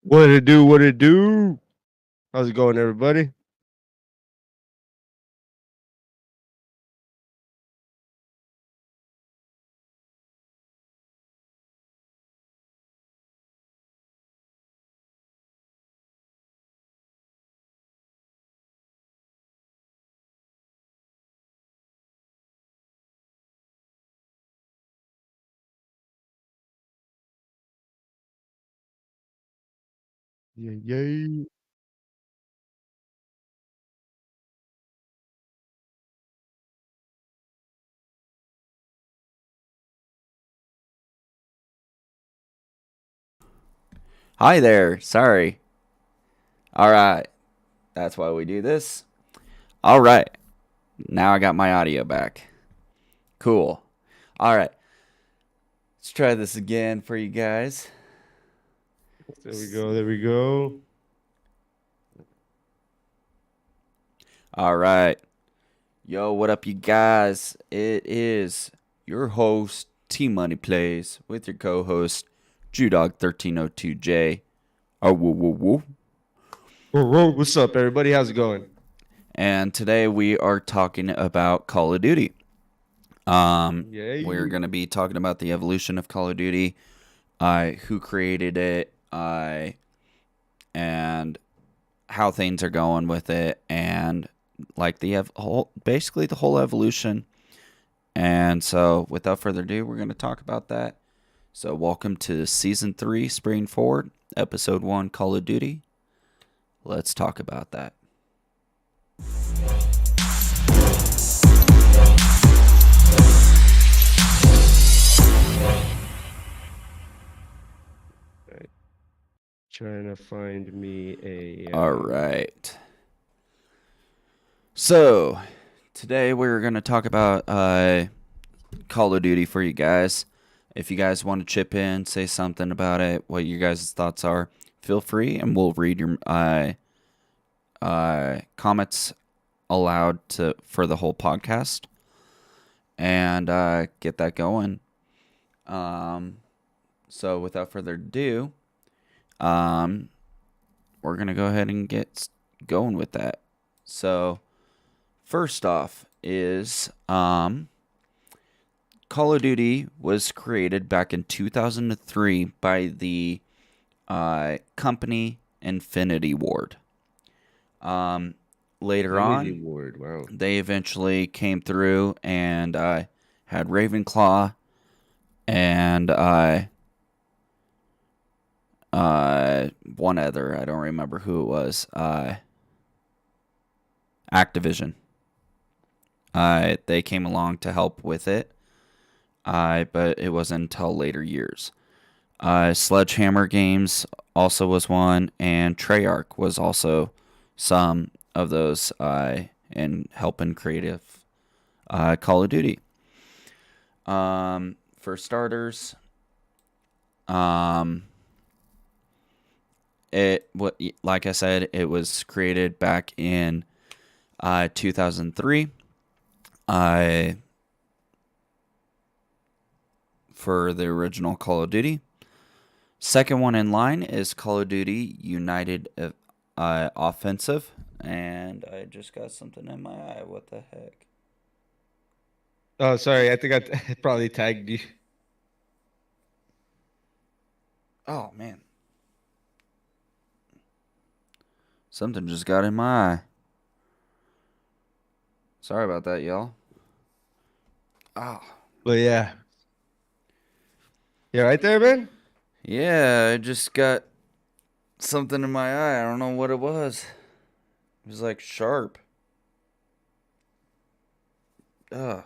What it do? What it do? How's it going, everybody? Yeah, yeah. Hi there. Sorry. All right. That's why we do this. All right. Now I got my audio back. Cool. All right. Let's try this again for you guys. There we go. There we go. All right. Yo, what up, you guys? It is your host, T Money Plays, with your co host, Judog1302J. Oh, woo, woo, woo. What's up, everybody? How's it going? And today we are talking about Call of Duty. We're Yeah. going to be talking about the evolution of Call of Duty, who created it, and how things are going with it, and like basically the whole evolution. And so, without further ado, we're going to talk about that. So, welcome to Season 3, Spring Forward, Episode 1, Call of Duty. Let's talk about that. Right. Trying to find me a. All right. So, today we're going to talk about Call of Duty for you guys. If you guys want to chip in, say something about it, what your guys' thoughts are, feel free, and we'll read your comments aloud for the whole podcast and get that going. So without further ado, we're gonna go ahead and get going with that. So first off is Call of Duty was created back in 2003 by the company Infinity Ward. Later Infinity on, Ward. Wow. they eventually came through and had Ravenclaw and one other. I don't remember who it was. Activision. They came along to help with it, but it wasn't until later years. Sledgehammer Games also was one, and Treyarch was also some of those in helping creative Call of Duty. For starters, like I said, it was created back in 2003. For the original Call of Duty. Second one in line is Call of Duty United Offensive. And I just got something in my eye. What the heck? Oh, sorry. I think I probably tagged you. Oh, man. Something just got in my eye. Sorry about that, y'all. Oh. But yeah. Yeah, right there, man. Yeah, I just got something in my eye. I don't know what it was. It was like sharp. Ugh.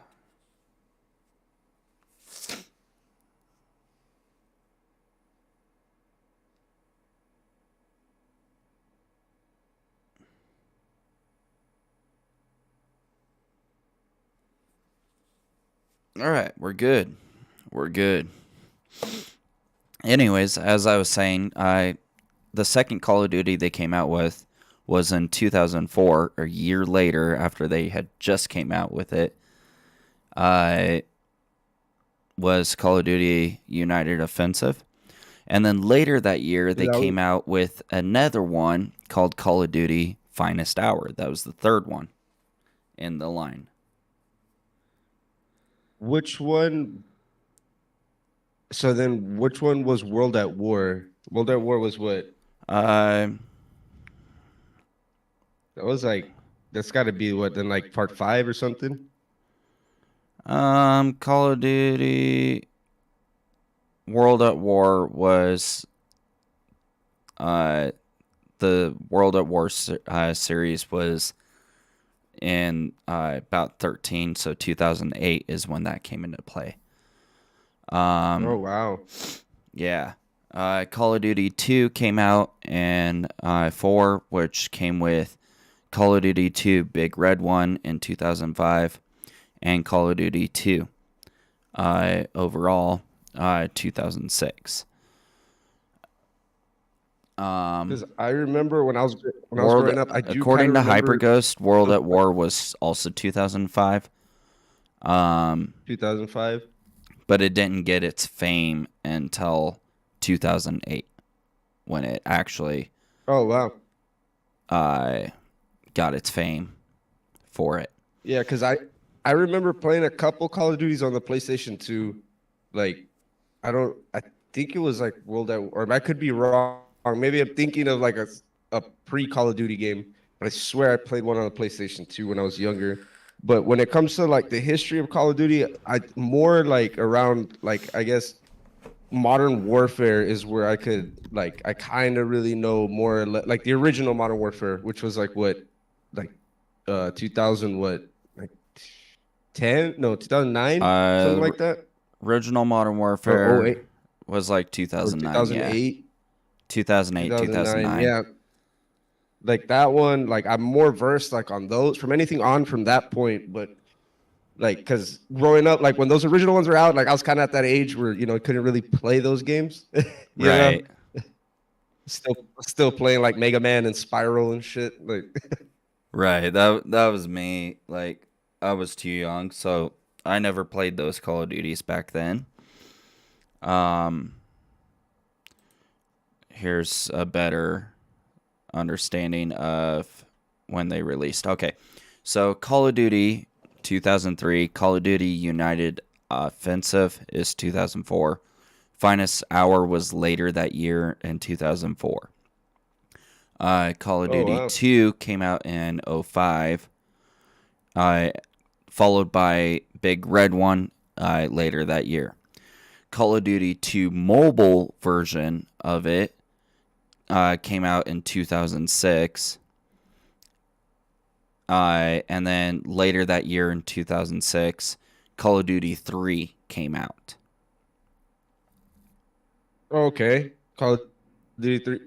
All right, we're good. We're good. Anyways, as I was saying, the second Call of Duty they came out with was in 2004, a year later after they had just came out with it. Was Call of Duty United Offensive. And then later that year, they That was, came out with another one called Call of Duty Finest Hour. That was the third one in the line. which one? So then, which one was World at War? World at War was what? Uh, That was like, that's got to be what, then like part five or something? Call of Duty World at War was the World at War series was in about 13, so 2008 is when that came into play. Oh, wow. Yeah. Call of Duty 2 came out in 4, which came with Call of Duty 2 Big Red One in 2005 and Call of Duty 2 overall 2006. Because I remember when I was World, growing up, I do kind according of to remember Hyperghost, World those at War was also 2005. 2005. But it didn't get its fame until 2008 when it actually Oh, wow. got its fame for it. Yeah, because I remember playing a couple Call of Duties on the PlayStation 2. Like, I think it was like World at War. I could be wrong. Maybe I'm thinking of like a pre-Call of Duty game. But I swear I played one on the PlayStation 2 when I was younger. But when it comes to like the history of Call of Duty, I more like around like I guess Modern Warfare is where I could like I kind of really know more like the original Modern Warfare, which was like what like 2000 what like 10 no 2009 something like that Original Modern or oh Warfare 08 was like or 2009, yeah. 2008 2008, 2009 2009. yeah, like that one, like I'm more versed like on those from anything on from that point. But like because growing up, like when those original ones were out, like I was kind of at that age where I couldn't really play those games. you know Right. still playing like Mega Man and Spiral and shit like Right. That was me. Like I was too young, so I never played those Call of Duties back then. Here's a better understanding of when they released. Okay. So Call of Duty 2003, Call of Duty United Offensive is 2004. Finest Hour was later that year in 2004. Call of oh Duty wow 2 came out in 05, followed by Big Red One later that year. Call of Duty 2 mobile version of it came out in 2006. And then later that year in 2006, Call of Duty 3 came out. okay Call of Duty 3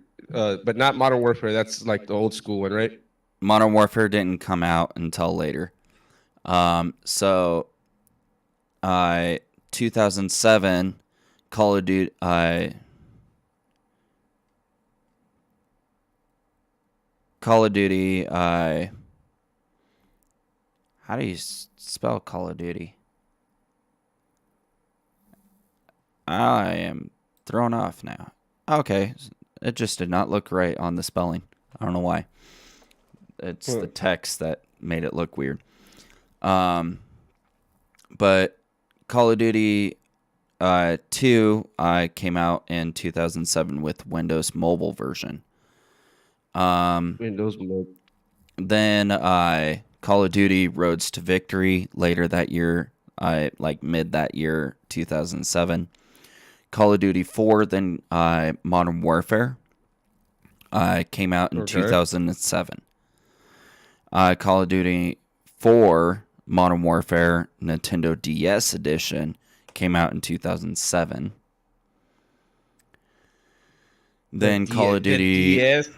but not Modern Warfare, that's like the old school one, right? Modern Warfare didn't come out until later. So 2007, Call of Duty. Call of Duty. How do you spell Call of Duty? I am thrown off now. Okay, it just did not look right on the spelling. I don't know why. It's the text that made it look weird. But Call of Duty 2 came out in 2007 with Windows Mobile version. Windows Mobile. Then Call of Duty Roads to Victory later that year, like mid that year, 2007. Call of Duty 4, then Modern Warfare came out in 2007. Call of Duty 4 Modern Warfare Nintendo DS Edition came out in 2007. Then Call of Duty... The DS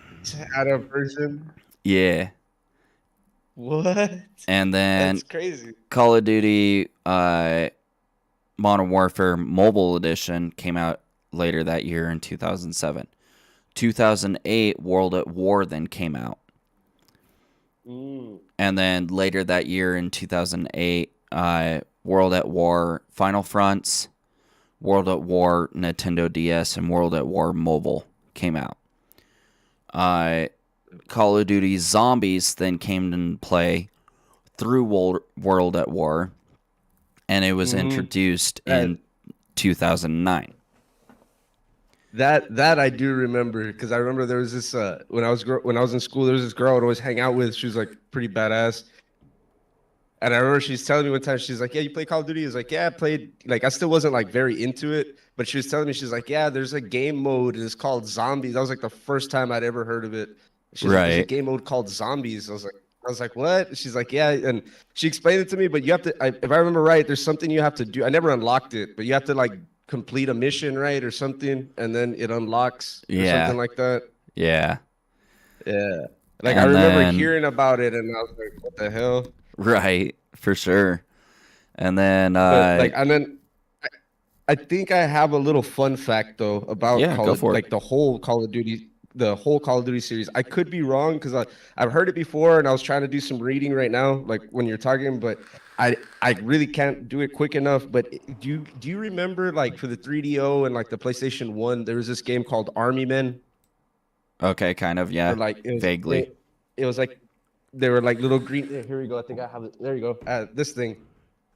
had a version? Yeah. What? And then That's crazy. Call of Duty Modern Warfare Mobile Edition came out later that year in 2007. 2008, World at War then came out. And then later that year in 2008, World at War Final Fronts, World at War Nintendo DS, and World at War Mobile came out. Call of Duty Zombies then came into play through World at War, and it was introduced in 2009. That I do remember, because I remember there was this when I was in school, there was this girl I'd always hang out with. She was like pretty badass. And I remember she's telling me one time, she's like, "Yeah, you play Call of Duty?" I was like, "Yeah, I played." Like, I still wasn't like very into it, but she was telling me, she's like, "Yeah, there's a game mode, and it's called Zombies." That was like the first time I'd ever heard of it. She's like, "There's a game mode called Zombies." I was like, "What?" She's like, "Yeah," and she explained it to me. But you have to, if I remember right, there's something you have to do. I never unlocked it, but you have to like complete a mission, right, or something, and then it unlocks, or something like that. Yeah. Yeah. Like, And I remember then- hearing about it, and I was like, "What the hell?" Right, for sure. And then But like, and then I think I have a little fun fact though about Yeah, go for it. like the whole Call of Duty series. I could be wrong, because I've heard it before, and I was trying to do some reading right now, like when you're talking, but I really can't do it quick enough. But do you remember, like, for the 3DO and like the PlayStation 1, there was this game called Army Men? okay, kind of, yeah, Or like vaguely. it was like they were like little green. Here we go. I think I have it. There you go. This thing.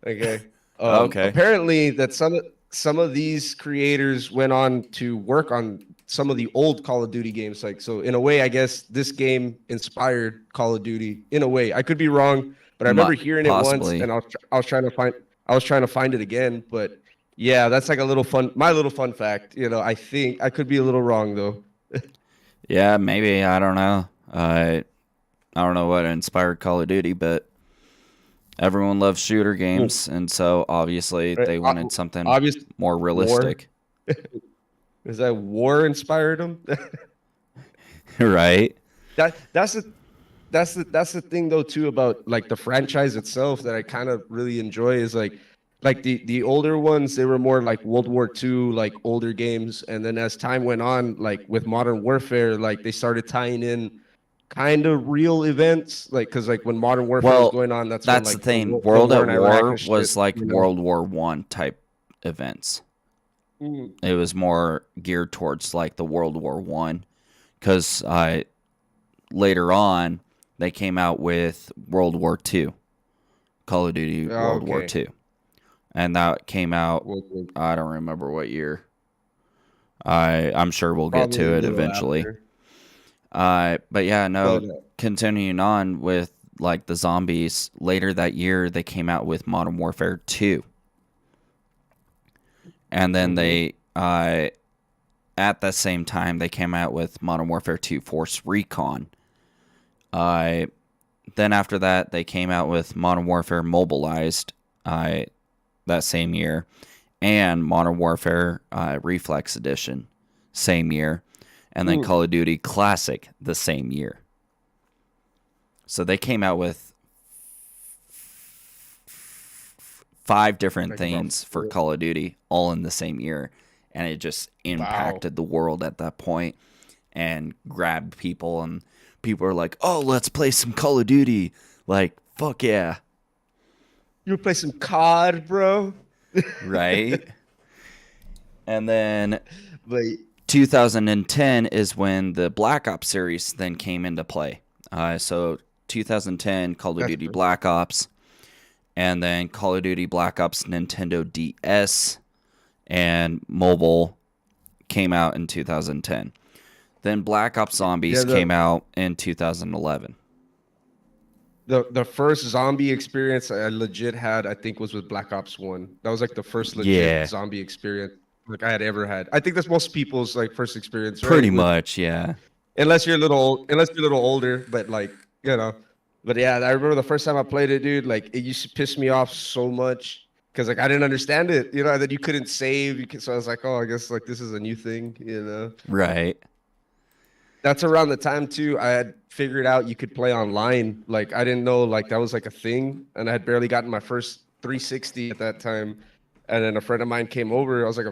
Okay. Okay. Apparently, that some of these creators went on to work on some of the old Call of Duty games. Like, so in a way, I guess this game inspired Call of Duty. In a way, I could be wrong, but I remember hearing it once, Possibly. and I was trying to find it again. But yeah, that's like my little fun fact. I think I could be a little wrong though. Yeah, maybe, I don't know. I don't know what inspired Call of Duty, but everyone loves shooter games, and so obviously Right. they wanted something Obvious more realistic. Is that war inspired them? Right? That's the thing though too, about like the franchise itself, that I kind of really enjoy, is like the older ones, they were more like World War II, like older games, and then as time went on, like with Modern Warfare, like they started tying in kind of real events, like, because like when Modern Warfare was Well, going on, that's that's when, the like, thing. the World war at in Iraq War and shit, was like you know? World War One type events. Mhm. It was more geared towards like the World War One, because later on they came out with World War Two, Call of Duty World War Okay. Two, and that came out. World War- I don't remember what year. I'm sure we'll get Probably to a it little eventually. after. But yeah, no. But Continuing on with like the zombies, later that year they came out with Modern Warfare 2. And then they at the same time they came out with Modern Warfare 2 Force Recon. Then after that they came out with Modern Warfare Mobilized that same year, and Modern Warfare Reflex Edition same year, and then Call of Duty Classic the same year. So they came out with 5 different Like things about for four. Call of Duty all in the same year, and it just impacted the world at that point and grabbed people, and people are like, "Oh, let's play some Call of Duty." Like, fuck yeah. You would play some COD, bro. Right? And then But 2010 is when the Black Ops series then came into play. So 2010, Call of That's Duty true. Black Ops, and then Call of Duty Black Ops Nintendo DS and mobile came out in 2010. Then Black Ops Zombies came out in 2011. the first zombie experience I legit had, I think, was with Black Ops 1. That was like the first legit Yeah. zombie experience like I had ever had. I think that's most people's like first experience, right? Pretty much, yeah. Unless you're a little older, but like, But yeah, I remember the first time I played it, dude, like it used to piss me off so much, because like I didn't understand it, that you couldn't save. So I was like, oh, I guess like this is a new thing. Right. That's around the time too I had figured out you could play online. Like, I didn't know like that was like a thing, and I had barely gotten my first 360 at that time. And then a friend of mine came over. I think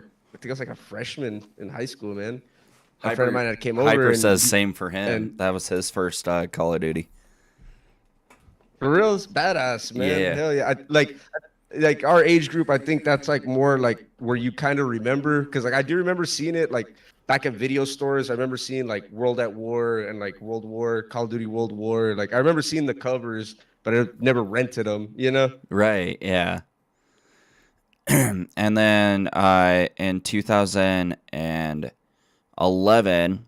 I was like a freshman in high school, man. A friend of mine had came over. Hyper and says same for him. and- That was his first Call of Duty. For real, it's badass, man. Yeah. Hell yeah. like our age group, I think that's like more like where you kind of remember, because like I do remember seeing it like back at video stores. I remember seeing like World at War and like World War, Call of Duty World War. Like I remember seeing the covers, but I never rented them, you know? Right, yeah. And then in 2011,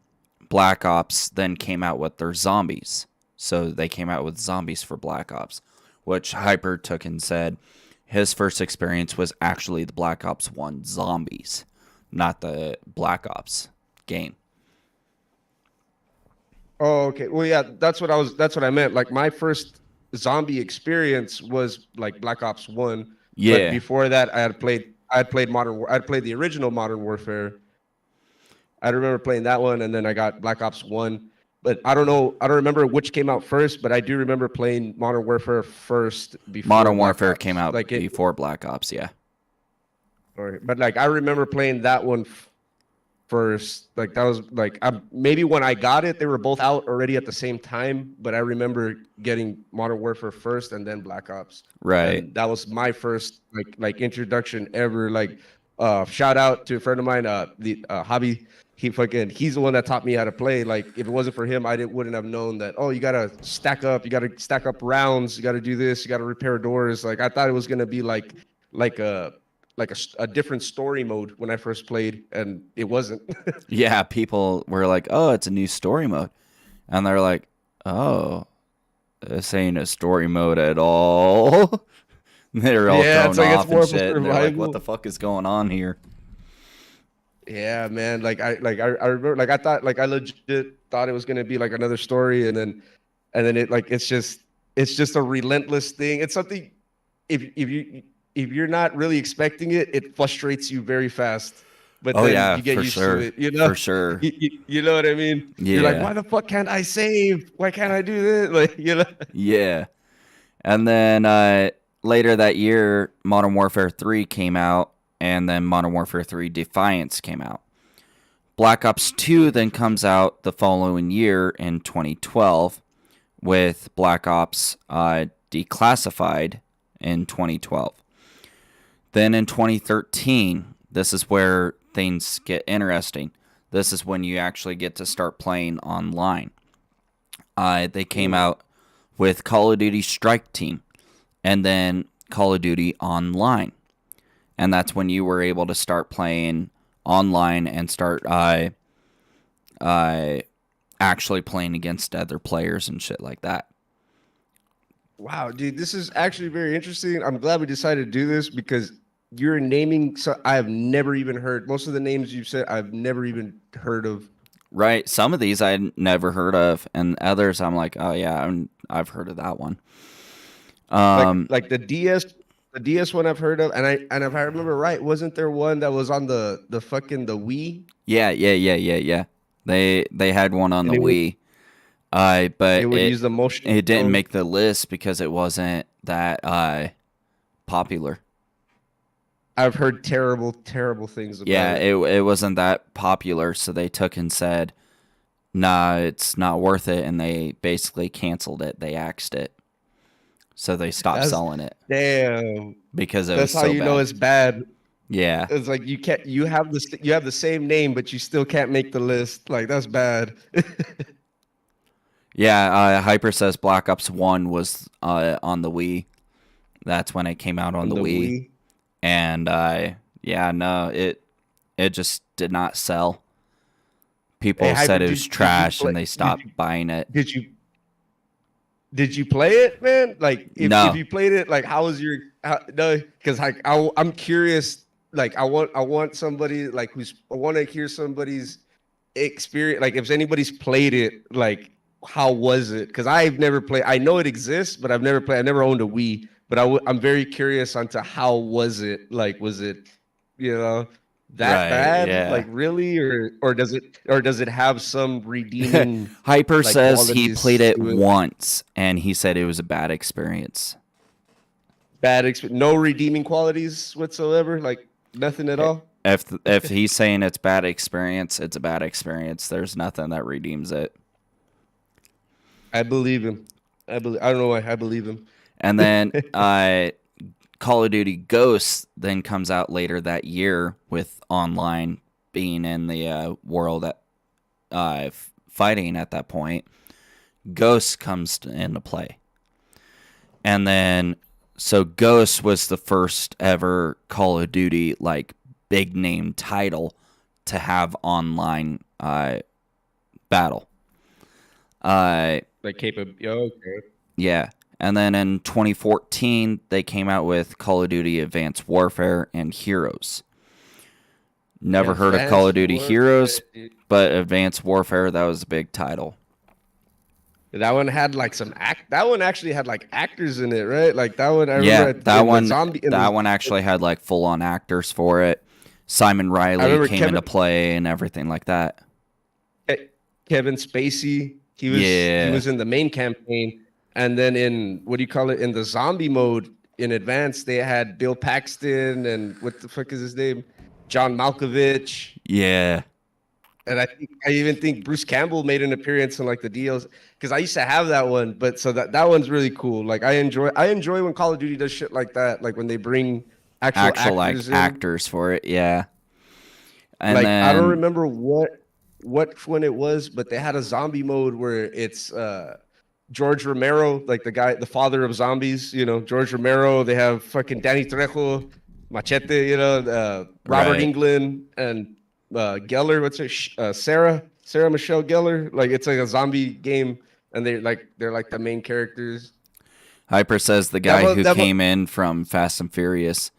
Black Ops then came out with their zombies. So they came out with zombies for Black Ops, which Hyper took and said his first experience was actually the Black Ops 1 zombies, not the Black Ops game. Oh, okay. Well, yeah, that's what I meant. Like my first zombie experience was like Black Ops 1, but Yeah. before that I had played I had played the original Modern Warfare. I remember playing that one, and then I got Black Ops 1. But I don't know, I don't remember which came out first, but I do remember playing Modern Warfare first before Modern Black Warfare Ops. came out Like it, before Black Ops, yeah. but like I remember playing that one first. Like that was like maybe when I got it, they were both out already at the same time. But I remember getting Modern Warfare first and then Black Ops. Right. And that was my first like introduction ever. Like shout out to a friend of mine, the Hobby. He's the one that taught me how to play. Like if it wasn't for him, wouldn't have known that. Oh, you gotta stack up. You gotta stack up rounds. You gotta do this. You gotta repair doors. Like I thought it was gonna be like a a different story mode when I first played, and it wasn't. Yeah, people were like, "Oh, it's a new story mode," and they're like, "Oh, this ain't a story mode at all." They're all Yeah, thrown it's like it's off more and of a shit, and they're like, "What survival. the fuck is going on here?" Yeah, man. I remember like I thought like I legit thought it was gonna be like another story, and then it like it's just a relentless thing. It's something if you're not really expecting it, it frustrates you very fast. But Oh then yeah, you get for used to sure, it, you know? for sure. You know what I mean? You're like, Yeah, why the fuck can't I save? Why can't I do this? Like, you know? yeah. And then later that year, Modern Warfare 3 came out, and then Modern Warfare 3 Defiance came out. Black Ops 2 then comes out the following year in 2012, with Black Ops Declassified in 2012. Then in 2013, this is where things get interesting. This is when you actually get to start playing online. They came out with Call of Duty Strike Team and then Call of Duty Online. And that's when you were able to start playing online and start actually playing against other players and shit like that. Wow, dude, this is actually very interesting. I'm glad we decided to do this because you're naming so I have never even heard most of the names you've said. I've never even heard of. Right. Some of these I'd never heard of, and others I'm like, oh yeah, I've heard of that one. Like the DS one I've heard of, and if I remember right, wasn't there one that was on the fucking the Wii? Yeah. They had one on And the Wii. But it would use the motion. it didn't make the list because it wasn't that popular. I've heard terrible, terrible things about Yeah, it. it wasn't that popular, so they took and said, "Nah, it's not worth it," and they basically canceled it. They axed it, so they stopped That's selling it damn. because it was That's how so you know bad. it's bad. Yeah, It's like you have the same name, but you still can't make the list. Like that's bad. yeah. Hyper says Black Ops 1 was on the Wii. That's when it came out on On the the Wii, Wii. and yeah, no, it just did not sell. Hey, People Hyper, said it was trash, and they did stopped buying it. did you did you play it, man? Like if No, you played it, like how was your no? Because like I'm curious. Like I want somebody like I want to hear somebody's experience. Like if anybody's played it, like how was it? Because I've never played. I know it exists, but I've never played. I never owned a Wii, but I'm very curious onto how was it? Like was it, you know, that right? bad? Yeah. Like really, or does it have some redeeming Hyper like says he played qualities it to it? once and he said it was a bad experience. No redeeming qualities whatsoever, like nothing at all. If he's saying it's bad experience, it's a bad experience. There's nothing that redeems it. I believe him. I don't know why I believe him. And then Call of Duty Ghosts then comes out later that year with online being in the world at fighting at that point. Ghosts comes into play. And then, so Ghosts was the first ever Call of Duty, like, big name title to have online battle. Like capable. Okay. Yeah. And then in 2014, they came out with Call of Duty Advanced Warfare and Heroes. Never heard of Call of Duty Heroes, but Advanced Warfare, that was a big title. That one had like some That one actually had like actors in it, right? Like that one. I Yeah, remember that one. That one actually had like full-on actors for it. Simon Riley came into play and everything like that. Kevin Spacey. He was in the main campaign, and then in in the zombie mode in Advance, they had Bill Paxton and what the fuck is his name, John Malkovich. Yeah. And I even think Bruce Campbell made an appearance in like the deals, because I used to have that one. But so that one's really cool. Like I enjoy when Call of Duty does shit like that. Like when they bring actual actors like actors for it. Yeah. And like then, I don't remember what one it was, but they had a zombie mode where it's George Romero, like the father of zombies. You know, George Romero. They have fucking Danny Trejo, Machete. You know, Robert Englund and Geller, what's her Sarah Michelle Gellar. Like it's like a zombie game, and they're like the main characters. Hyper says the guy who came in from Fast and Furious,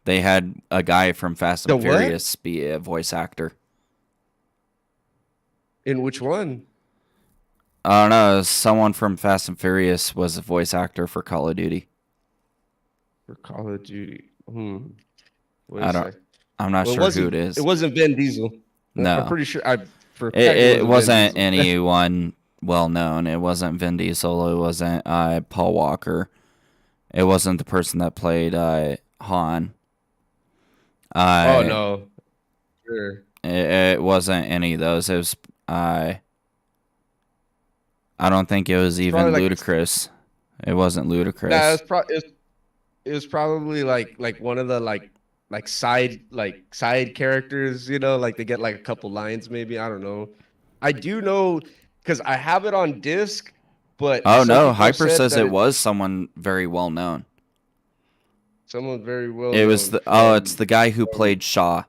they had a guy from Fast and Furious be a voice actor. In which one? I don't know. Someone from Fast and Furious was a voice actor for Call of Duty. For Call of Duty, I'm not sure who it is. It wasn't Vin Diesel. No, I'm pretty sure. It wasn't anyone well known. It wasn't Vin Diesel. It wasn't Paul Walker. It wasn't the person that played Han. Oh no, sure. It wasn't any of those. It was I don't think it was even Ludacris. It wasn't Ludacris. Nah, it was probably like one of the like side characters, you know, like they get like a couple lines maybe. I don't know. I do know because I have it on disc, but no, Hyper says it was someone very well known. Someone very well. It was it's the guy who played Shaw.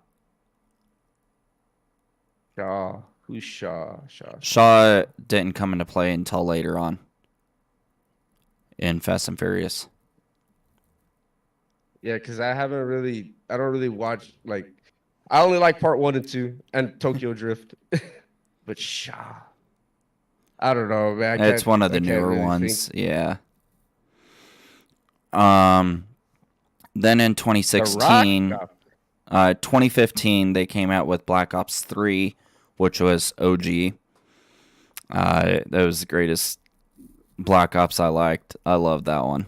Who's Shaw? Shaw didn't come into play until later on in Fast and Furious. Yeah, because I don't really watch, like, I only like part 1 and 2 and Tokyo Drift. But Shaw, I don't know, man. It's one of the newer ones, yeah. Then in 2016, 2015, they came out with Black Ops 3, which was OG. That was the greatest Black Ops I liked. I loved that one.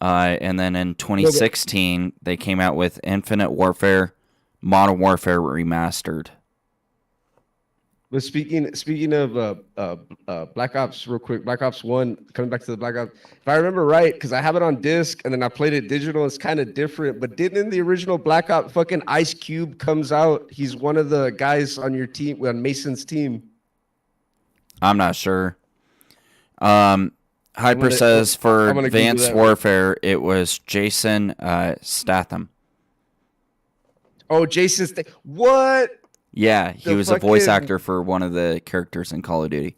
And then in 2016, they came out with Infinite Warfare, Modern Warfare Remastered. But speaking of Black Ops, real quick, Black Ops 1, coming back to the Black Ops, if I remember right, because I have it on disc and then I played it digital, it's kind of different. But didn't in the original Black Ops, fucking Ice Cube comes out? He's one of the guys on your team, on Mason's team. I'm not sure. Hyper says for Advanced Warfare, it was Jason Statham. Oh, Jason Statham. What? Yeah, he was a voice actor for one of the characters in Call of Duty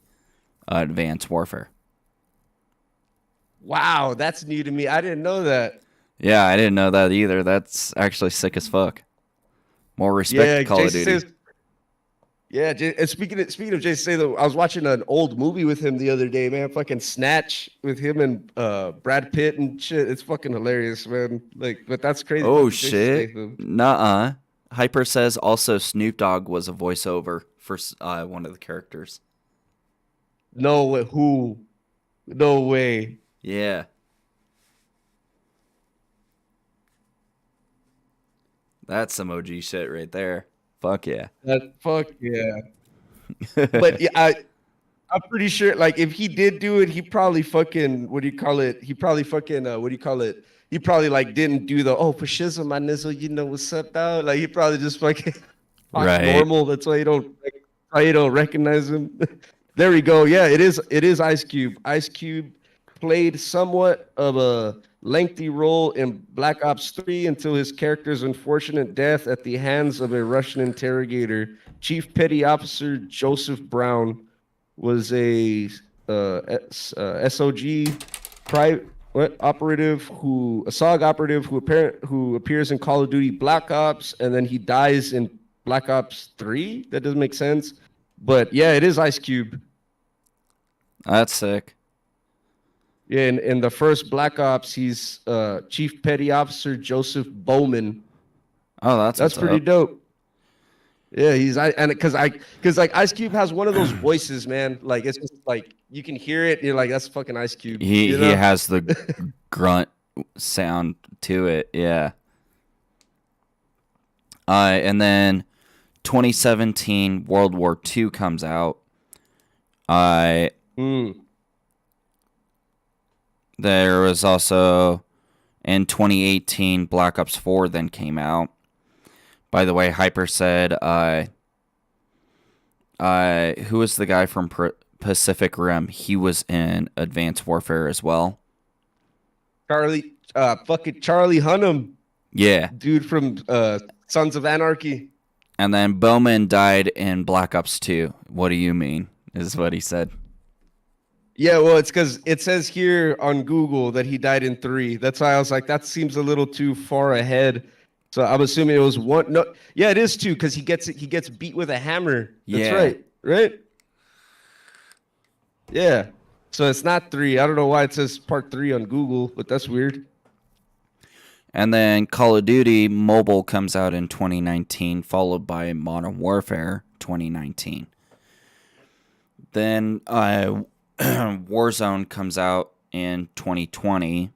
Advanced Warfare. Wow, that's new to me. I didn't know that. Yeah, I didn't know that either. That's actually sick as fuck. More respect to Call of Duty. Yeah, and speaking of Jason Statham, I was watching an old movie with him the other day, man. Fucking Snatch with him and Brad Pitt and shit. It's fucking hilarious, man. Like, but that's crazy. Oh shit! Nuh-uh. Hyper says also Snoop Dogg was a voiceover for one of the characters. No way. Who? No way. Yeah. That's some OG shit right there. Fuck yeah. Fuck yeah. But yeah, I'm pretty sure, like, if he did do it, he probably fucking, what do you call it? He probably fucking, what do you call it? He probably, like, didn't do the, oh, for shizzle, my nizzle, you know what's up, dog? Like, he probably just fucking talked Right. normal. That's why you don't recognize him. There we go. Yeah, it is Ice Cube. Ice Cube played somewhat of a lengthy role in Black Ops 3 until his character's unfortunate death at the hands of a Russian interrogator. Chief Petty Officer Joseph Brown was a SOG private operative a SOG operative who appears in Call of Duty Black Ops, and then he dies in Black Ops 3. That doesn't make sense, but yeah, it is Ice Cube. That's sick. Yeah, in the first Black Ops, he's Chief Petty Officer Joseph Bowman. Oh, that's pretty dope. Yeah, because like Ice Cube has one of those voices, man. Like it's just like you can hear it. And you're like, that's fucking Ice Cube. He has the grunt sound to it. Yeah. And then 2017 World War II comes out. There was also in 2018 Black Ops 4 then came out. By the way, Hyper said, who was the guy from Pacific Rim? He was in Advanced Warfare as well. Fucking Charlie Hunnam. Yeah. Dude from Sons of Anarchy. And then Bowman died in Black Ops 2. What do you mean? Is what he said. Yeah, well, it's because it says here on Google that he died in 3. That's why I was like, that seems a little too far ahead. So I'm assuming it was 1. No, yeah, it is 2 because he gets beat with a hammer. That's right? Yeah. So it's not 3. I don't know why it says part 3 on Google, but that's weird. And then Call of Duty Mobile comes out in 2019, followed by Modern Warfare 2019. Then Warzone comes out in 2020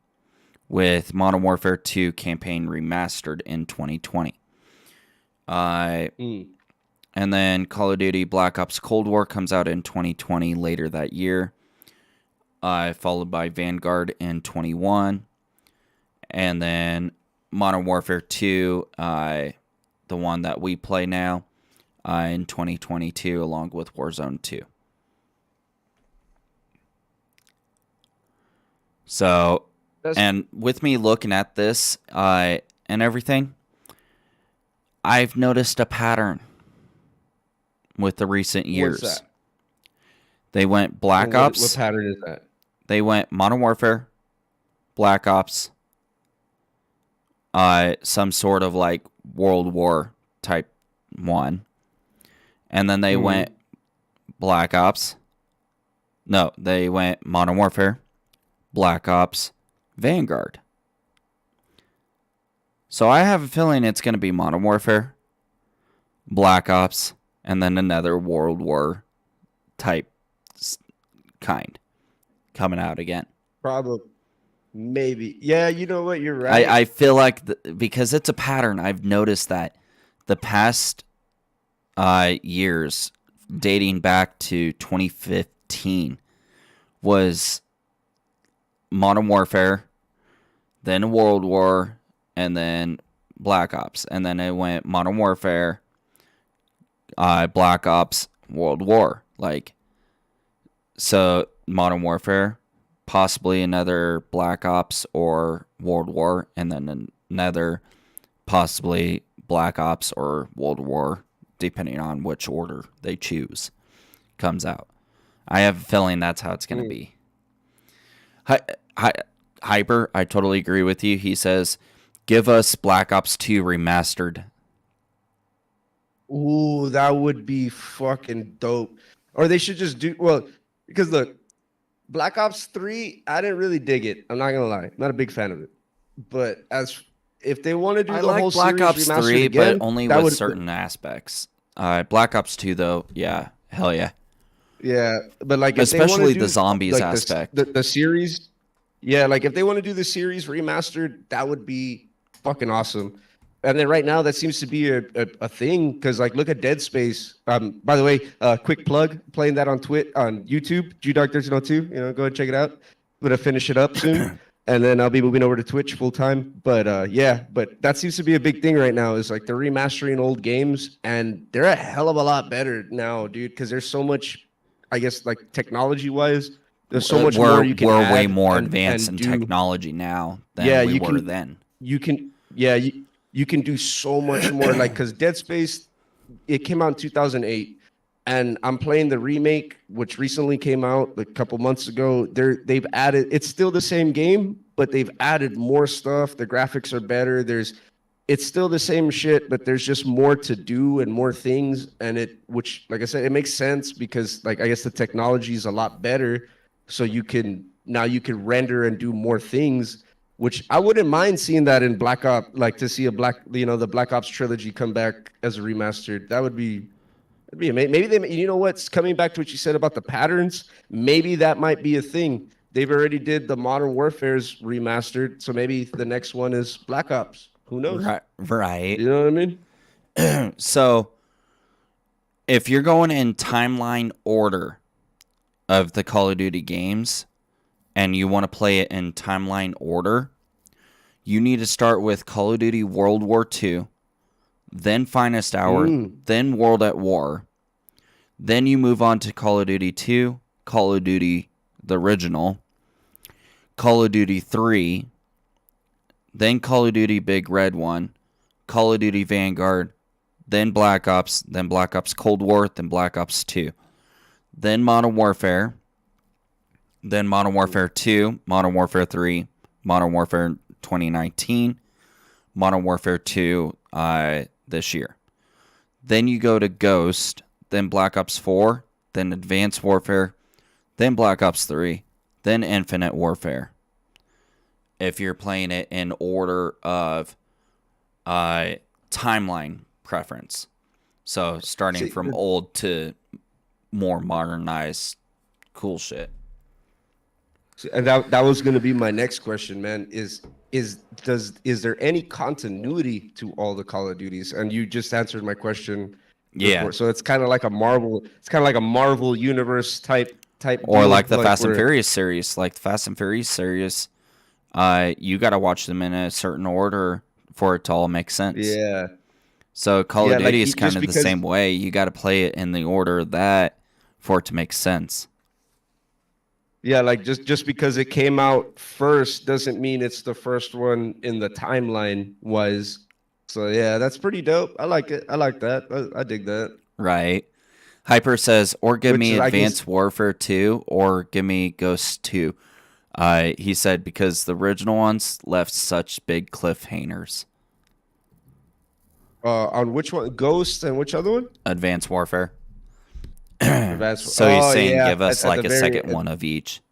with Modern Warfare 2 campaign remastered in 2020. And then Call of Duty Black Ops Cold War comes out in 2020 later that year, followed by Vanguard in 21. And then Modern Warfare 2, the one that we play now, in 2022 along with Warzone 2. So, and with me looking at this and everything, I've noticed a pattern with the recent years. What's that? They went Black Ops. What pattern is that? They went Modern Warfare, Black Ops, some sort of like World War type one. And then they went Black Ops. No, they went Modern Warfare, Black Ops, Vanguard. So I have a feeling it's going to be Modern Warfare, Black Ops, and then another World War type kind coming out again. Probably. Maybe. Yeah, you know what? You're right. I feel like because it's a pattern, I've noticed that the past years, dating back to 2015, was Modern Warfare, then World War, and then Black Ops. And then it went Modern Warfare, Black Ops, World War. Like, so Modern Warfare, possibly another Black Ops or World War, and then another possibly Black Ops or World War, depending on which order they choose, comes out. I have a feeling that's how it's going to be. Hyper, I totally agree with you. He says, give us Black Ops 2 remastered. Ooh, that would be fucking dope. Or they should just do, well, because look, Black Ops 3, I didn't really dig it. I'm not going to lie. I'm not a big fan of it. But if they want to do the whole Black series Ops 3, again, but only with certain aspects. Black Ops 2, though, yeah, hell yeah. Yeah, but like especially the zombies like aspect. The series, yeah, like if they want to do the series remastered, that would be fucking awesome. and then right now that seems to be a thing because like look at Dead Space. By the way, quick plug, playing that on on YouTube, GDog1302. You know, go and check it out. I'm gonna finish it up soon, and then I'll be moving over to Twitch full time. But yeah, but that seems to be a big thing right now. Is like they're remastering old games, and they're a hell of a lot better now, dude. Because there's so much, I guess, like technology wise. There's so much more you can we're add way more and advanced in do. technology now than Yeah, we you were can then. you can yeah you can do so much more like because Dead Space it came out in 2008 and I'm playing the remake which recently came out a couple months ago. They've added, it's still the same game but they've added more stuff. The graphics are better. It's still the same shit but there's just more to do and more things, and it, which like I said, it makes sense because like I guess the technology is a lot better, so you can render and do more things, which I wouldn't mind seeing that in Black Ops, like to see the Black Ops trilogy come back as a remastered. That'd be amazing. Maybe they, you know what's coming back to what you said about the patterns. Maybe that might be a thing. They've already did the Modern Warfare's remastered, so maybe the next one is Black Ops. Who knows? Right. You know what I mean? So, if you're going in timeline order of the Call of Duty games and you want to play it in timeline order, you need to start with Call of Duty World War II, then Finest Hour, then World at War. Then you move on to Call of Duty 2, Call of Duty the original, Call of Duty 3, then Call of Duty Big Red 1, Call of Duty Vanguard, then Black Ops Cold War, then Black Ops 2. Then Modern Warfare, then Modern Warfare 2, Modern Warfare 3, Modern Warfare 2019, Modern Warfare 2 this year. Then you go to Ghost, then Black Ops 4, then Advanced Warfare, then Black Ops 3, then Infinite Warfare. If you're playing it in order of timeline preference. So starting from old to more modernized cool shit. And that was going to be my next question, man. Is there any continuity to all the Call of Duties? And you just answered my question. Yeah. Before. So it's kind of like a Marvel. It's kind of like a Marvel universe type. Or deal, like the Fast and Furious series. Like the Fast and Furious series, you got to watch them in a certain order for it to all make sense. Yeah. So Call of Duty is kind of the same way. You got to play it in the order that for it to make sense. Yeah, like just because it came out first doesn't mean it's the first one in the timeline was. So yeah, that's pretty dope. I like it. I like that. I dig that. Right. Hyper says, or give me Advanced Warfare 2 or give me Ghost 2. He said because the original ones left such big cliffhangers. On which one? Ghost and which other one? Advanced Warfare. So he's saying give us like a second one of each.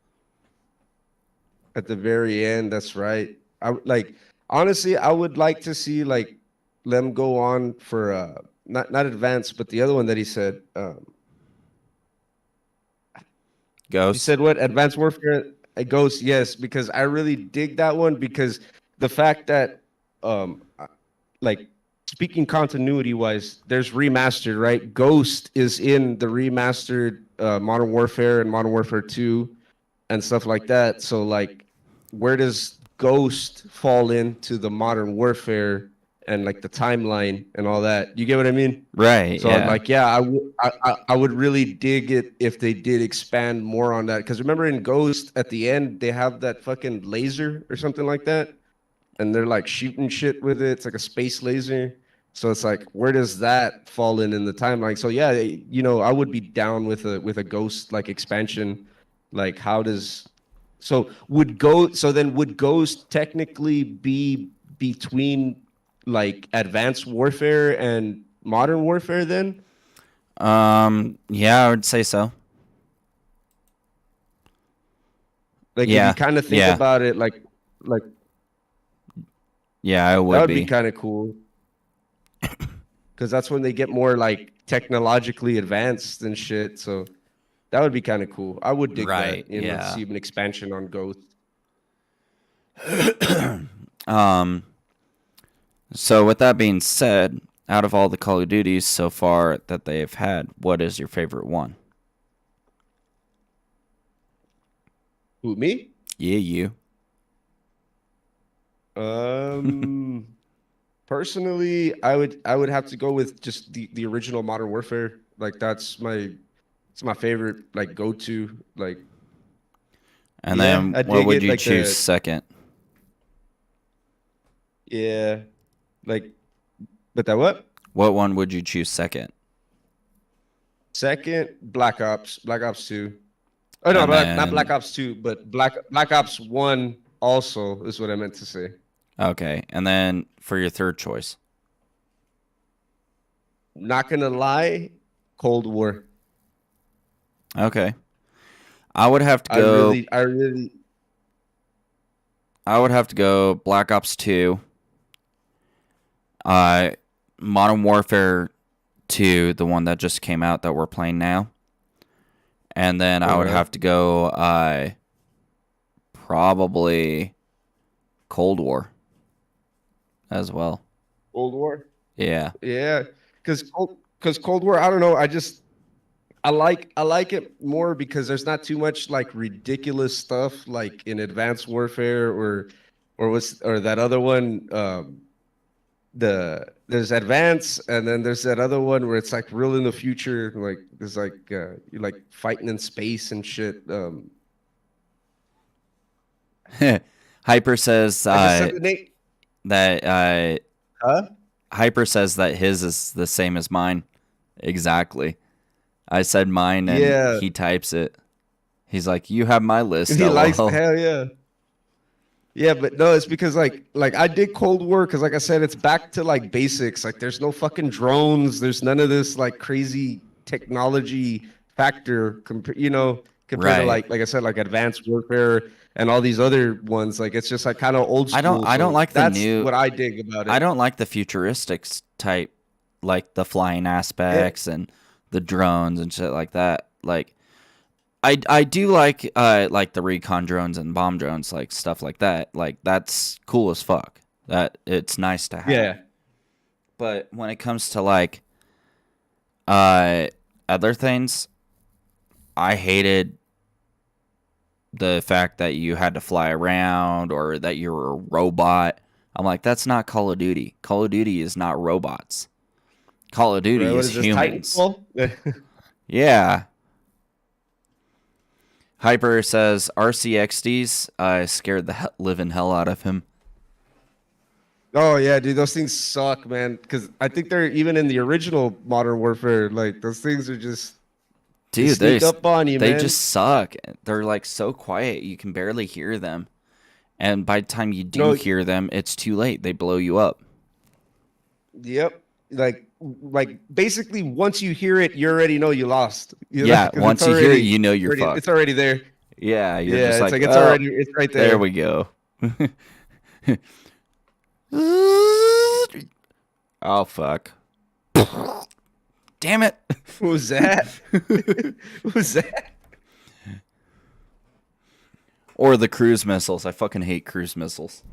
At the very end, that's right. Honestly, I would like to see like them go on for not Advanced, but the other one that he said. Ghost. You said what? Advanced Warfare. Ghost, yes, because I really dig that one because the fact that like speaking continuity wise, there's remastered, right? Ghost is in the remastered Modern Warfare and Modern Warfare 2 and stuff like that. So like where does Ghost fall into the Modern Warfare and like the timeline and all that? You get what I mean? Right. So I'm like, yeah, I would really dig it if they did expand more on that. Because remember in Ghost at the end they have that fucking laser or something like that, and they're like shooting shit with it. It's like a space laser. So it's like, where does that fall in the timeline? So yeah, you know, I would be down with a Ghost like expansion. Like, how does would Ghost technically be between like Advanced Warfare and Modern Warfare then? Yeah, I would say so. Like, if you kind of think about it, like yeah, I would. That would be kind of cool. Because that's when they get more like technologically advanced and shit. So that would be kind of cool. I would dig that. You know, see an expansion on Ghost. So with that being said, out of all the Call of Duties so far that they've had, what is your favorite one? Who, me? Yeah, you. Um, Personally, I would have to go with just the original Modern Warfare. Like it's my favorite like go to. Like And yeah, then I what dig would it. you Like choose second? yeah, like but that what? What one would you choose second? Second, Black Ops 2. Oh no, And not Black then Ops 2, but Black Ops 1 also is what I meant to say. okay, and then for your third choice. Not gonna lie, Cold War. Okay. I would have to I go really, I really, I would have to go Black Ops 2, uh Modern Warfare 2, the one that just came out that we're playing now. And then I would uh-huh. have to go probably Cold War as well. Cold War. Yeah. Yeah, because Cold War, I don't know. I like it more because there's not too much like ridiculous stuff like in Advanced Warfare or that other one. There's Advance and then there's that other one where it's like real in the future. Like there's like you're like fighting in space and shit. Hyper says I just said the name. that Huh? Hyper says that his is the same as mine. Exactly. I said mine and Yeah, he types it. He's like, "You have my list." he likes LOL. hell yeah. Yeah, but no, it's because like I did Cold War because like I said, it's back to like basics. Like there's no fucking drones. There's none of this like crazy technology factor compared to Right. like I said, like Advanced Warfare and all these other ones. Like it's just like kind of old I don't school. I don't So like the that's new what I dig about I it. don't like the futuristic type, like the flying Yeah, aspects and the drones and shit like that. Like I do like the recon drones and bomb drones, like stuff like that. Like that's cool as fuck. That it's nice to have. yeah, But when it comes to like uh other things, I hated the fact that you had to fly around or that you were a robot. I'm like, that's not Call of Duty. Call of Duty is not robots. Call of right. Duty What is is this humans. Titanfall? Yeah. Hyper says RCXDs scared the living hell out of him. Oh yeah, dude, those things suck, man. Because I think they're even in the original Modern Warfare. Like those things are just they Dude, sneak up on you, they man. just suck. They're like so quiet, you can barely hear them. And by the time you do No, hear them, it's too late. They blow you up. yep. Like basically, once you hear it, you already know you lost. Yeah, Because once you hear it, you know you're it's fucked. already there. Yeah, you're Yeah, just it's like, like well, it's right there there. we go. Oh, fuck. Damn it. What was that? What was that? Or the cruise missiles. I fucking hate cruise missiles.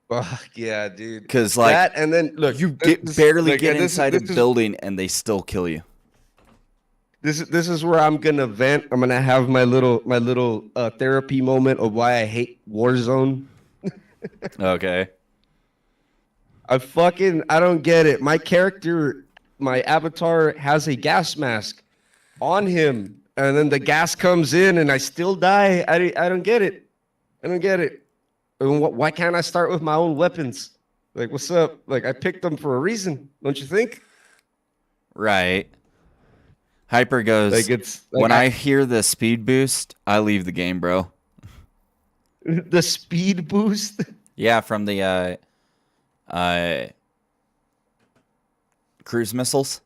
Fuck yeah, dude. Because, like, That and then look, you get barely get and inside a building and they still kill you. this is where I'm gonna vent. I'm gonna have my little therapy moment of why I hate Warzone. Okay. I don't get it. My character, my avatar has a gas mask on him, and then the gas comes in, and I still die. I don't get it. I don't get it. And why can't I start with my own weapons? Like, what's up? Like, I picked them for a reason, don't you think? Right. Hyper goes, Like, it's like when I hear the speed boost, I leave the game, bro. the speed boost. Yeah, from the uh, cruise missiles.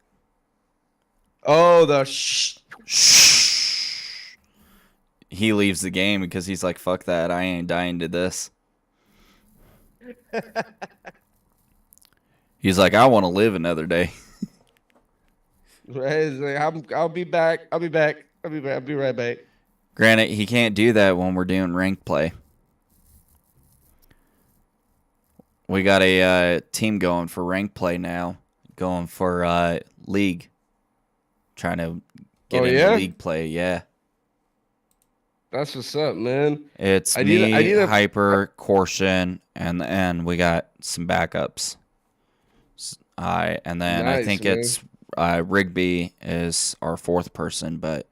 Oh, Shh. He leaves the game because he's like, fuck that. I ain't dying to this. He's like, I want to live another day. right. It's like, I'll be back. I'll be back. I'll be back. I'll be right back. Granted, he can't do that when we're doing rank play. We got a team going for rank play now, going for league, trying to get Oh into yeah, league play. Yeah, that's what's up, man. it's I me, need a. Hyper, Caution, and we got some backups. And then I Nice, think man. it's Rigby is our fourth person, but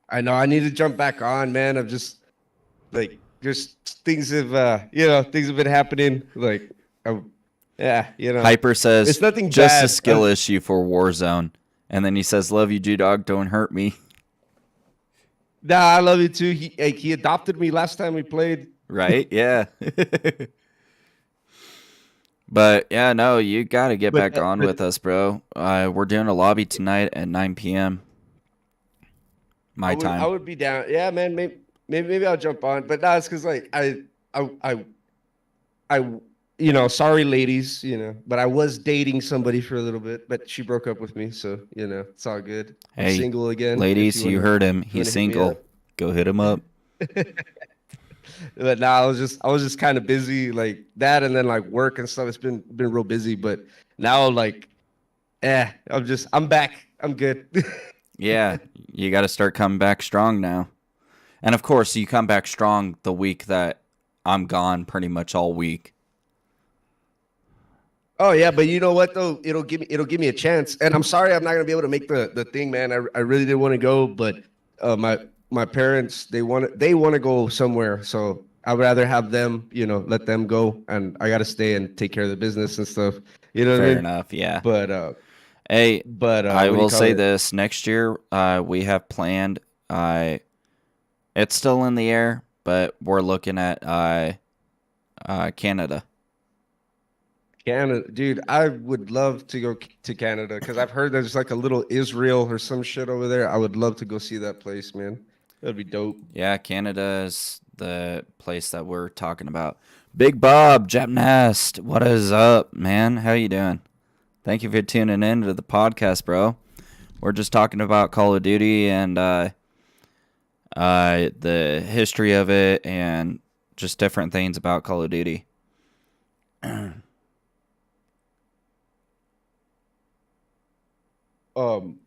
I know I need to jump back on, man. I'm just like just things have things have been happening. Like, I, yeah, Hyper says it's nothing just a bad. skill issue for Warzone, and then he says, "Love you, G Dog. Don't hurt me." Nah, I love you too. He adopted me last time we played. Right? Yeah. But yeah, no, you got to get back on But with us, bro. We're doing a lobby tonight at 9 p.m. I my would I time. would be down. Yeah, man. Maybe I'll jump on. But nah, it's because like I sorry ladies, but I was dating somebody for a little bit, but she broke up with me, so it's all good. I'm Hey, single again. If ladies, you heard him. you He's wanna hit me single. up. Go hit him up. But now I was just kind of busy like that, and then like work and stuff. It's been real busy, but now like, I'm back. I'm good. Yeah, you got to start coming back strong now. And of course, you come back strong the week that I'm gone pretty much all week. Oh yeah, but you know what though? It'll give me a chance. And I'm sorry I'm not gonna be able to make the thing, man. I really did want to go, but my parents they want to go somewhere, so I'd rather have them, let them go, and I gotta stay and take care of the business and stuff. You know what I Fair mean? enough, yeah. But Hey, I what do you will call say it? this. Next year, we have planned, it's still in the air, but we're looking at Canada. Canada, dude. I would love to go to Canada because I've heard there's like a little Israel or some shit over there. I would love to go see that place, man. That'd be dope. Yeah, Canada is the place that we're talking about. Big Bob, Nest, what is up, man? How you doing? Thank you for tuning in to the podcast, bro. We're just talking about Call of Duty and the history of it and just different things about Call of Duty.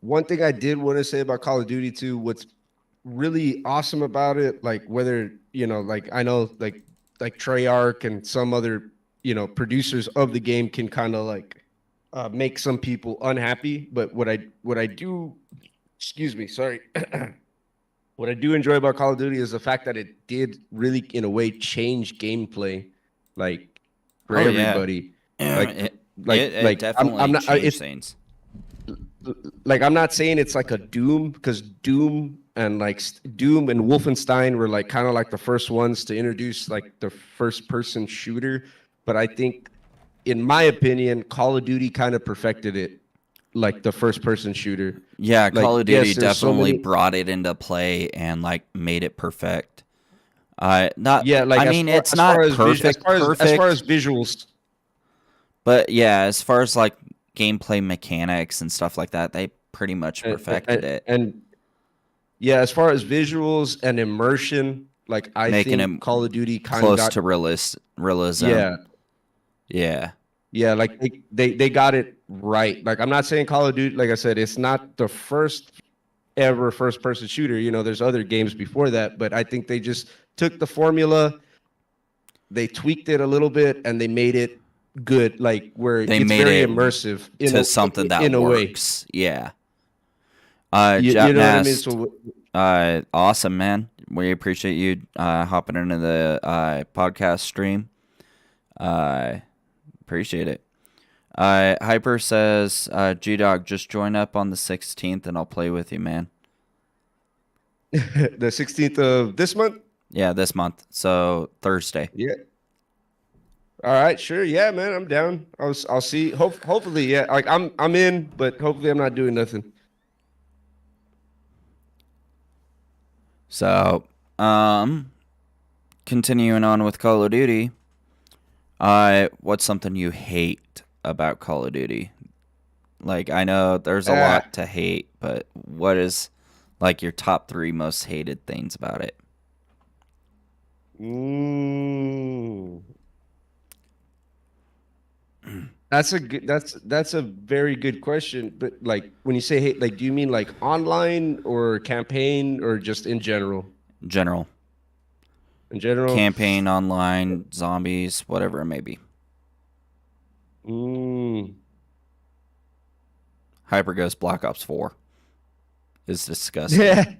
One thing I did want to say about Call of Duty too, what's really awesome about it, like whether, like I know like Treyarch and some other, producers of the game can kind of like make some people unhappy, but what I do, excuse me, sorry. What I do enjoy about Call of Duty is the fact that it did really, in a way, change gameplay, like for Oh yeah, everybody. Like, it like, it like I'm definitely not. changed It's things. like I'm not saying it's like a Doom, because Doom and like Doom and Wolfenstein were like kind of like the first ones to introduce like the first person shooter. But I think, in my opinion, Call of Duty kind of perfected it, like the first person shooter. Yeah, Like, Call of Duty yes, there's so definitely many. brought it into play and like made it perfect. Not, Yeah, like I as mean, far it's as far not as vision, perfect, as far perfect, as visuals. but yeah, as far as like gameplay mechanics and stuff like that, they pretty much and, perfected and, it, and yeah, as far as visuals and immersion, like I making it think Call of Duty kind of close got. to realism. Yeah, Yeah, yeah, like they got it right. Like I'm not saying Call of Duty, like I said, it's not the first ever first person shooter. There's other games before that, but I think they just took the formula, they tweaked it a little bit, and they made it good, like where they it's made very it immersive to something that in a way. works. Yeah. You know what I mean? Japnast, So awesome, man. We appreciate you hopping into the podcast stream. Appreciate it. Hyper says, G Dog, just join up on the 16th and I'll play with you, man. the 16th of this month. Yeah, this month. So Thursday. Yeah. All right, sure. Yeah, man, I'm down. I'll see. Hopefully, yeah. Like I'm in, but hopefully I'm not doing nothing. So, continuing on with Call of Duty, what's something you hate about Call of Duty? Like, I know there's a Ah, lot to hate, but what is like your top 3 most hated things about it? Mm. That's a very good question. But like when you say hate, like do you mean like online or campaign or just in general? General. In general. Campaign, online, zombies, whatever it may be. Mm. Hyperghost Black Ops 4 is disgusting. Yeah.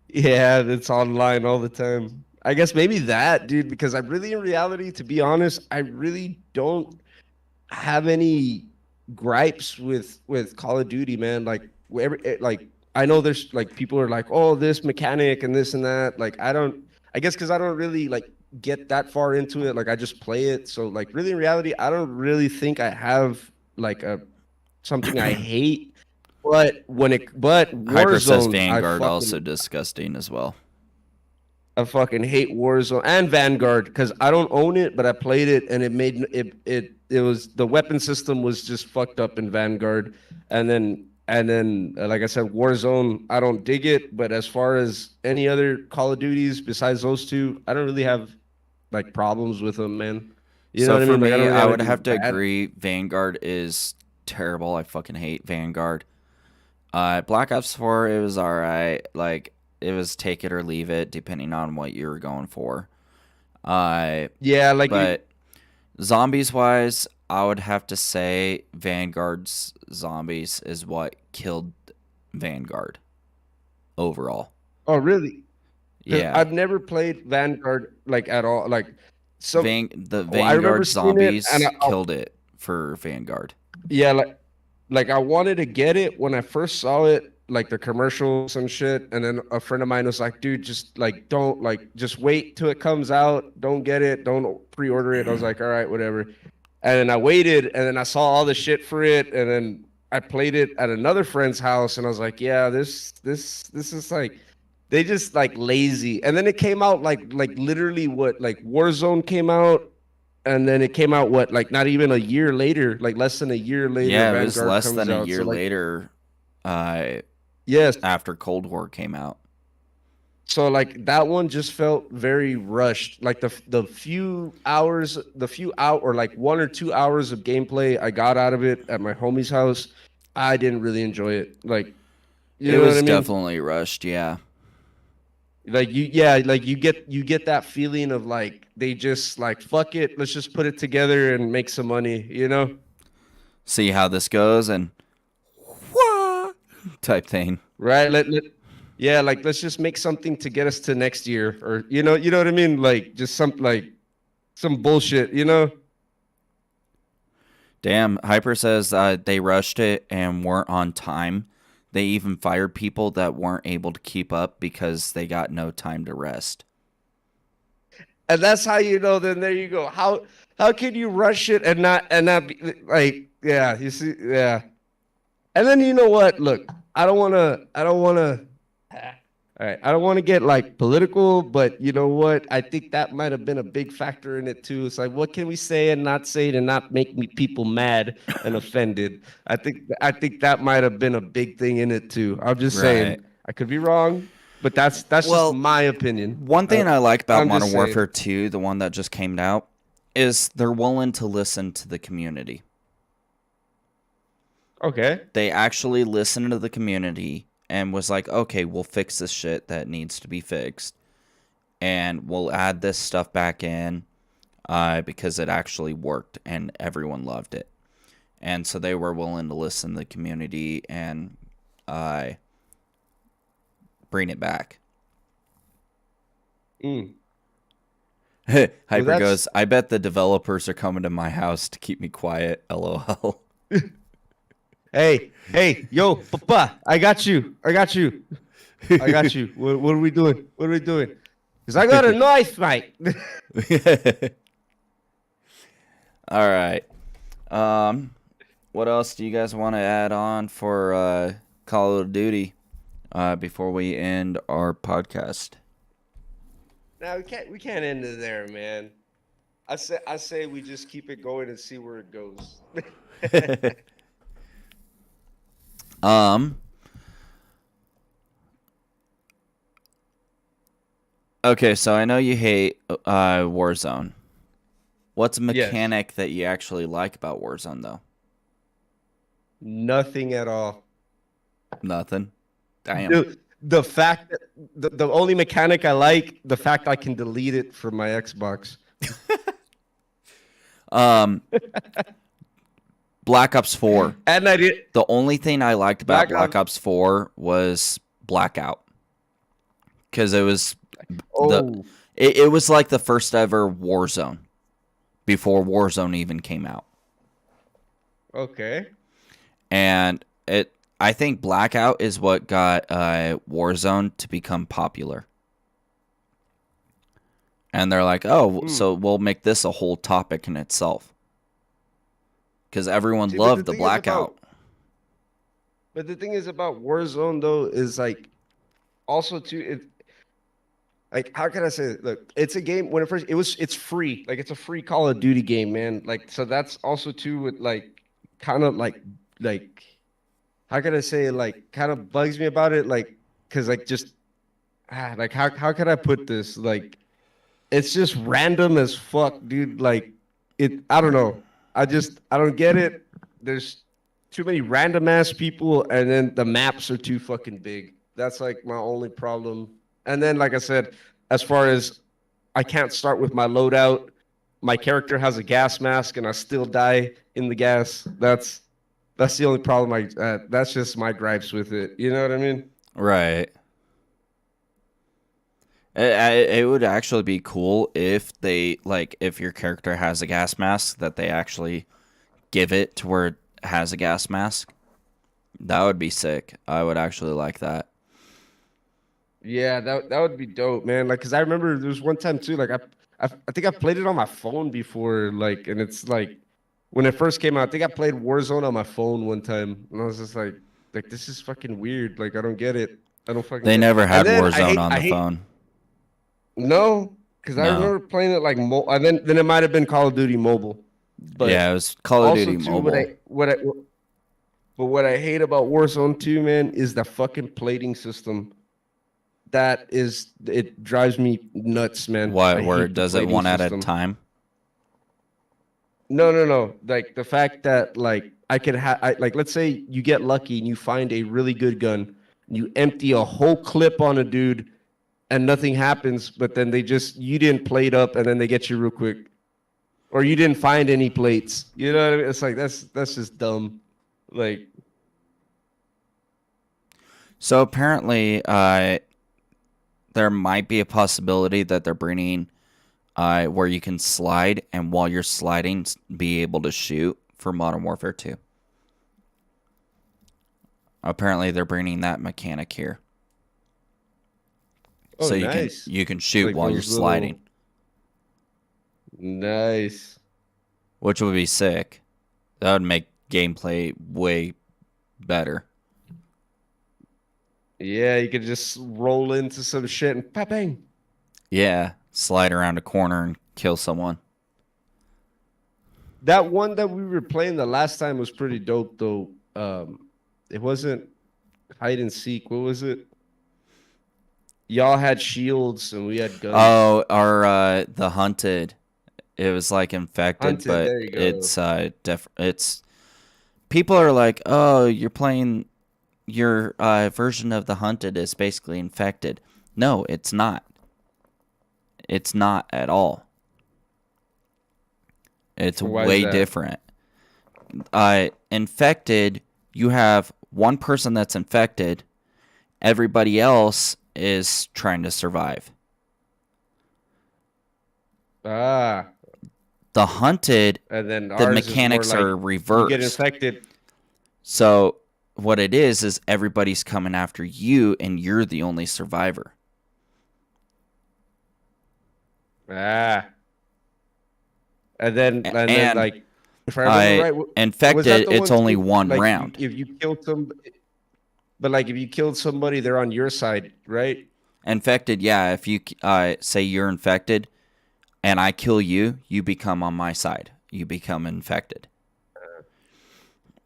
Yeah, it's online all the time. I guess maybe that, dude, because I really, in reality, to be honest, I really don't have any gripes with Call of Duty, man. Like like I know there's like people are like, oh, this mechanic and this and that. Like I don't, I guess because I don't really like get that far into it. Like I just play it. So like really, in reality, I don't really think I have like a something I hate. But Hyper says Warzone, Vanguard also disgusting as well. I fucking hate Warzone and Vanguard because I don't own it, but I played it and it was the weapon system was just fucked up in Vanguard, and then like I said, Warzone I don't dig it, but as far as any other Call of Duties besides those two, I don't really have like problems with them, man. You know So what I for mean? Like I me, don't really I have would anything have to bad. agree. Vanguard is terrible. I fucking hate Vanguard. Black Ops 4, it was alright. Like, it was take it or leave it, depending on what you were going for. Yeah, like you. But zombies wise, I would have to say Vanguard's zombies is what killed Vanguard overall. Oh, really? Because Yeah. I've never played Vanguard like at all. Like some, The oh, I remember Vanguard seeing it, and zombies killed it for Vanguard. yeah, like I wanted to get it when I first saw it, like the commercials and shit. And then a friend of mine was like, dude, just like don't like just wait till it comes out. Don't get it. Don't pre-order it. I was like, all right, whatever. And then I waited and then I saw all the shit for it. And then I played it at another friend's house and I was like, yeah, this is like they just like lazy. And then it came out like literally what like Warzone came out and then it came out what like not even a year later, like less than a year later, Yeah, it was Vanguard less comes than a out. So year like later uh, yes, after Cold War came out. so like that one just felt very rushed. Like the few hours, the few out or like 1 or 2 hours of gameplay I got out of it at my homie's house, I didn't really enjoy it. Like you It know what I was mean? definitely rushed, yeah. Like you yeah, like you get that feeling of like they just like fuck it, let's just put it together and make some money, you know? See how this goes and type thing. Right? Yeah, like let's just make something to get us to next year, or you know what I mean? Like just some bullshit, you know? Damn, Hyper says they rushed it and weren't on time. They even fired people that weren't able to keep up because they got no time to rest. And that's how you know. Then there you go. How can you rush it and not be like yeah? You see yeah. And then you know what? Look, I don't want to. All right, I don't want to get like political, but you know what? I think that might have been a big factor in it too. It's like, what can we say and not say to not make me people mad and offended? I think that might have been a big thing in it too. I'm just saying, Right. I could be wrong, but that's just Well, my opinion. one thing I like about I'm just Modern saying. Warfare 2, the one that just came out, is they're willing to listen to the community. Okay. They actually listened to the community and was like, okay, we'll fix this shit that needs to be fixed. And we'll add this stuff back in because it actually worked and everyone loved it. And so they were willing to listen to the community and bring it back. Mm. Well, Hyper that's goes, I bet the developers are coming to my house to keep me quiet. LOL. hey, yo, papa, I got you. I got you. I got you. What are we doing? What are we doing? Because I got a knife, mate. All right. What else do you guys want to add on for Call of Duty before we end our podcast? Now we can't end it there, man. I say we just keep it going and see where it goes. Um, Okay, so I know you hate Warzone. What's a Yes. mechanic that you actually like about Warzone, though? Nothing at all. Nothing. Damn. The fact that the only mechanic I like, the fact I can delete it from my Xbox. Um, Black Ops 4. And I did The only thing I liked about Black Black Ops. Ops 4 was Blackout. Because it was the Oh, it was like the first ever Warzone before Warzone even came out. okay. And I think Blackout is what got Warzone to become popular. And they're like, oh, Hmm. so we'll make this a whole topic in itself. Because everyone See, but the loved the thing is Blackout. about Warzone though is like also too it like how can I say it? Look, it's a game when it's free. Like it's a free Call of Duty game, man. Like so that's also too with like kind of like how can I say it? Like kind of bugs me about it like cuz like just like how can I put this? Like it's just random as fuck, dude. Like I don't know. I don't get it. There's too many random ass people and then the maps are too fucking big. That's like my only problem. And then like I said, as far as I can't start with my loadout, my character has a gas mask and I still die in the gas. That's the only problem that's just my gripes with it. You know what I mean? Right. It would actually be cool if they, like, if your character has a gas mask, that they actually give it to where it has a gas mask. That would be sick. I would actually like that. Yeah, that would be dope, man. Like, cause I remember there was one time too. Like, I think I played it on my phone before. Like, and it's like when it first came out. I think I played Warzone on my phone one time, and I was just like this is fucking weird. Like, I don't get it. I don't fucking They get. never And had then Warzone on I the hate phone. no, cause I No. remember playing it like and then it might have been Call of Duty Mobile, but Yeah, it was Call of also Duty too Mobile. what I hate about Warzone too, man, is the fucking plating system. It drives me nuts, man. I What, where it hate the does it plating one at a system. time? No. Like the fact that like I could have like let's say you get lucky and you find a really good gun, you empty a whole clip on a dude and nothing happens, but then you didn't plate up and then they get you real quick. Or you didn't find any plates. You know what I mean? It's like that's just dumb. Like So apparently, there might be a possibility that they're bringing where you can slide, and while you're sliding, be able to shoot for Modern Warfare 2. Apparently, they're bringing that mechanic here, oh so nice. you can shoot Like while you're those little sliding, nice. which would be sick. That would make gameplay way better. Yeah, you could just roll into some shit and bang. Yeah, slide around a corner and kill someone. That one that we were playing the last time was pretty dope though. It wasn't hide and seek. What was it? Y'all had shields and we had guns. Oh, or the hunted. It was like infected, Hunted. but There you go. it's people are like, oh, you're playing your version of the hunted is basically infected. No, it's not. It's not at all. It's Why is way that? different. Infected, you have one person that's infected. Everybody else is trying to survive. Ah, The hunted, and then the ours mechanics is more are like reversed. you get infected. So what it is everybody's coming after you, and you're the only survivor. Ah, and then And like if I remember right, was that infected, the it's one only too? one Like round. if you killed some, but like if you killed somebody, they're on your side, right? Infected, yeah. If you say you're infected, and I kill you, you become on my side. You become infected.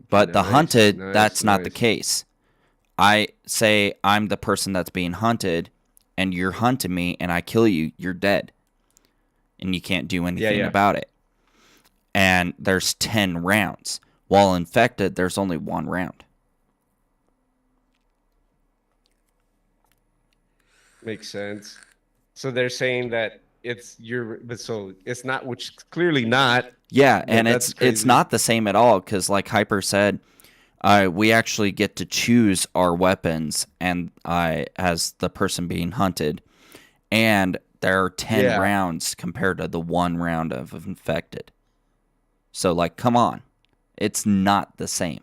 But the hunted, that's not the case. I say I'm the person that's being hunted, and you're hunting me and I kill you, you're dead. And you can't do anything about it. And there's 10 rounds. While infected, there's only 1 round. Makes sense. So they're saying that so it's not, which clearly not. Yeah, and it's not the same at all, because like Hyper said, we actually get to choose our weapons and as the person being hunted. And there are 10 rounds compared to the 1 round of infected. So, like, come on. It's not the same.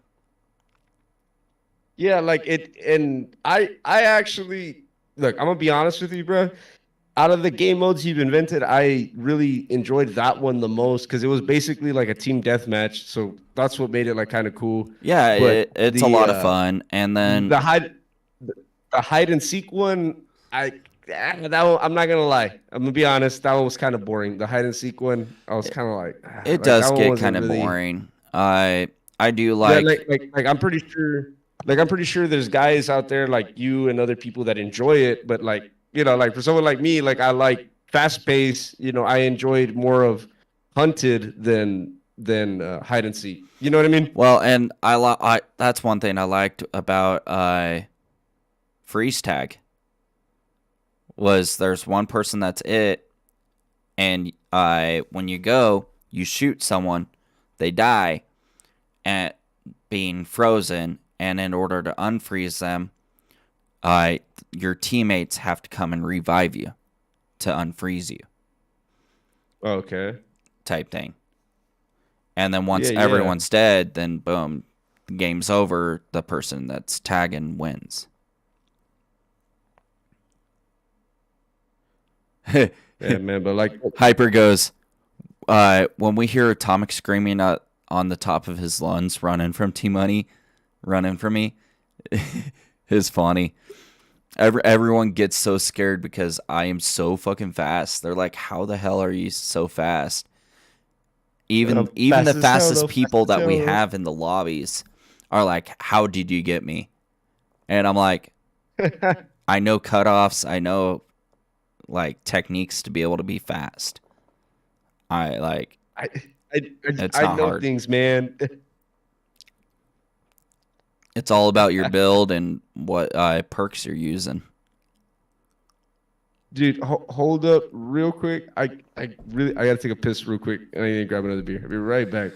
Yeah, like it, and I actually, look, I'm gonna be honest with you, bro. Out of the game modes you've invented, I really enjoyed that one the most because it was basically like a team deathmatch. So that's what made it like kind of cool. Yeah, But it's a lot of fun. And then the hide and seek one, that one, I'm not gonna lie. I'm gonna be honest. That one was kind of boring. The hide and seek one, I was kind of like, it does get kind of boring. I do like, like I'm pretty sure. Like I'm pretty sure there's guys out there like you and other people that enjoy it, but like, like for someone like me, like I like fast pace. I enjoyed more of hunted than hide and seek. You know what I mean? Well, and I that's one thing I liked about freeze tag was there's one person that's it, and when you go, you shoot someone, they die at being frozen, and in order to unfreeze them, your teammates have to come and revive you to unfreeze you. Okay. Type thing. And then once everyone's dead, then boom, the game's over. The person that's tagging wins. Yeah, man, but like Hyper goes, when we hear Atomic screaming on the top of his lungs, running from T-Money, running from me, is funny. Everyone gets so scared because I am so fucking fast. They're like, how the hell are you so fast? Even the fastest people that we have in the lobbies are like, how did you get me? And I'm like, I know cutoffs. I know like techniques to be able to be fast. I it's I not know hard. things, man. It's all about your build and what perks you're using. Dude, hold up real quick. I gotta take a piss real quick, and I need to grab another beer. I'll be right back.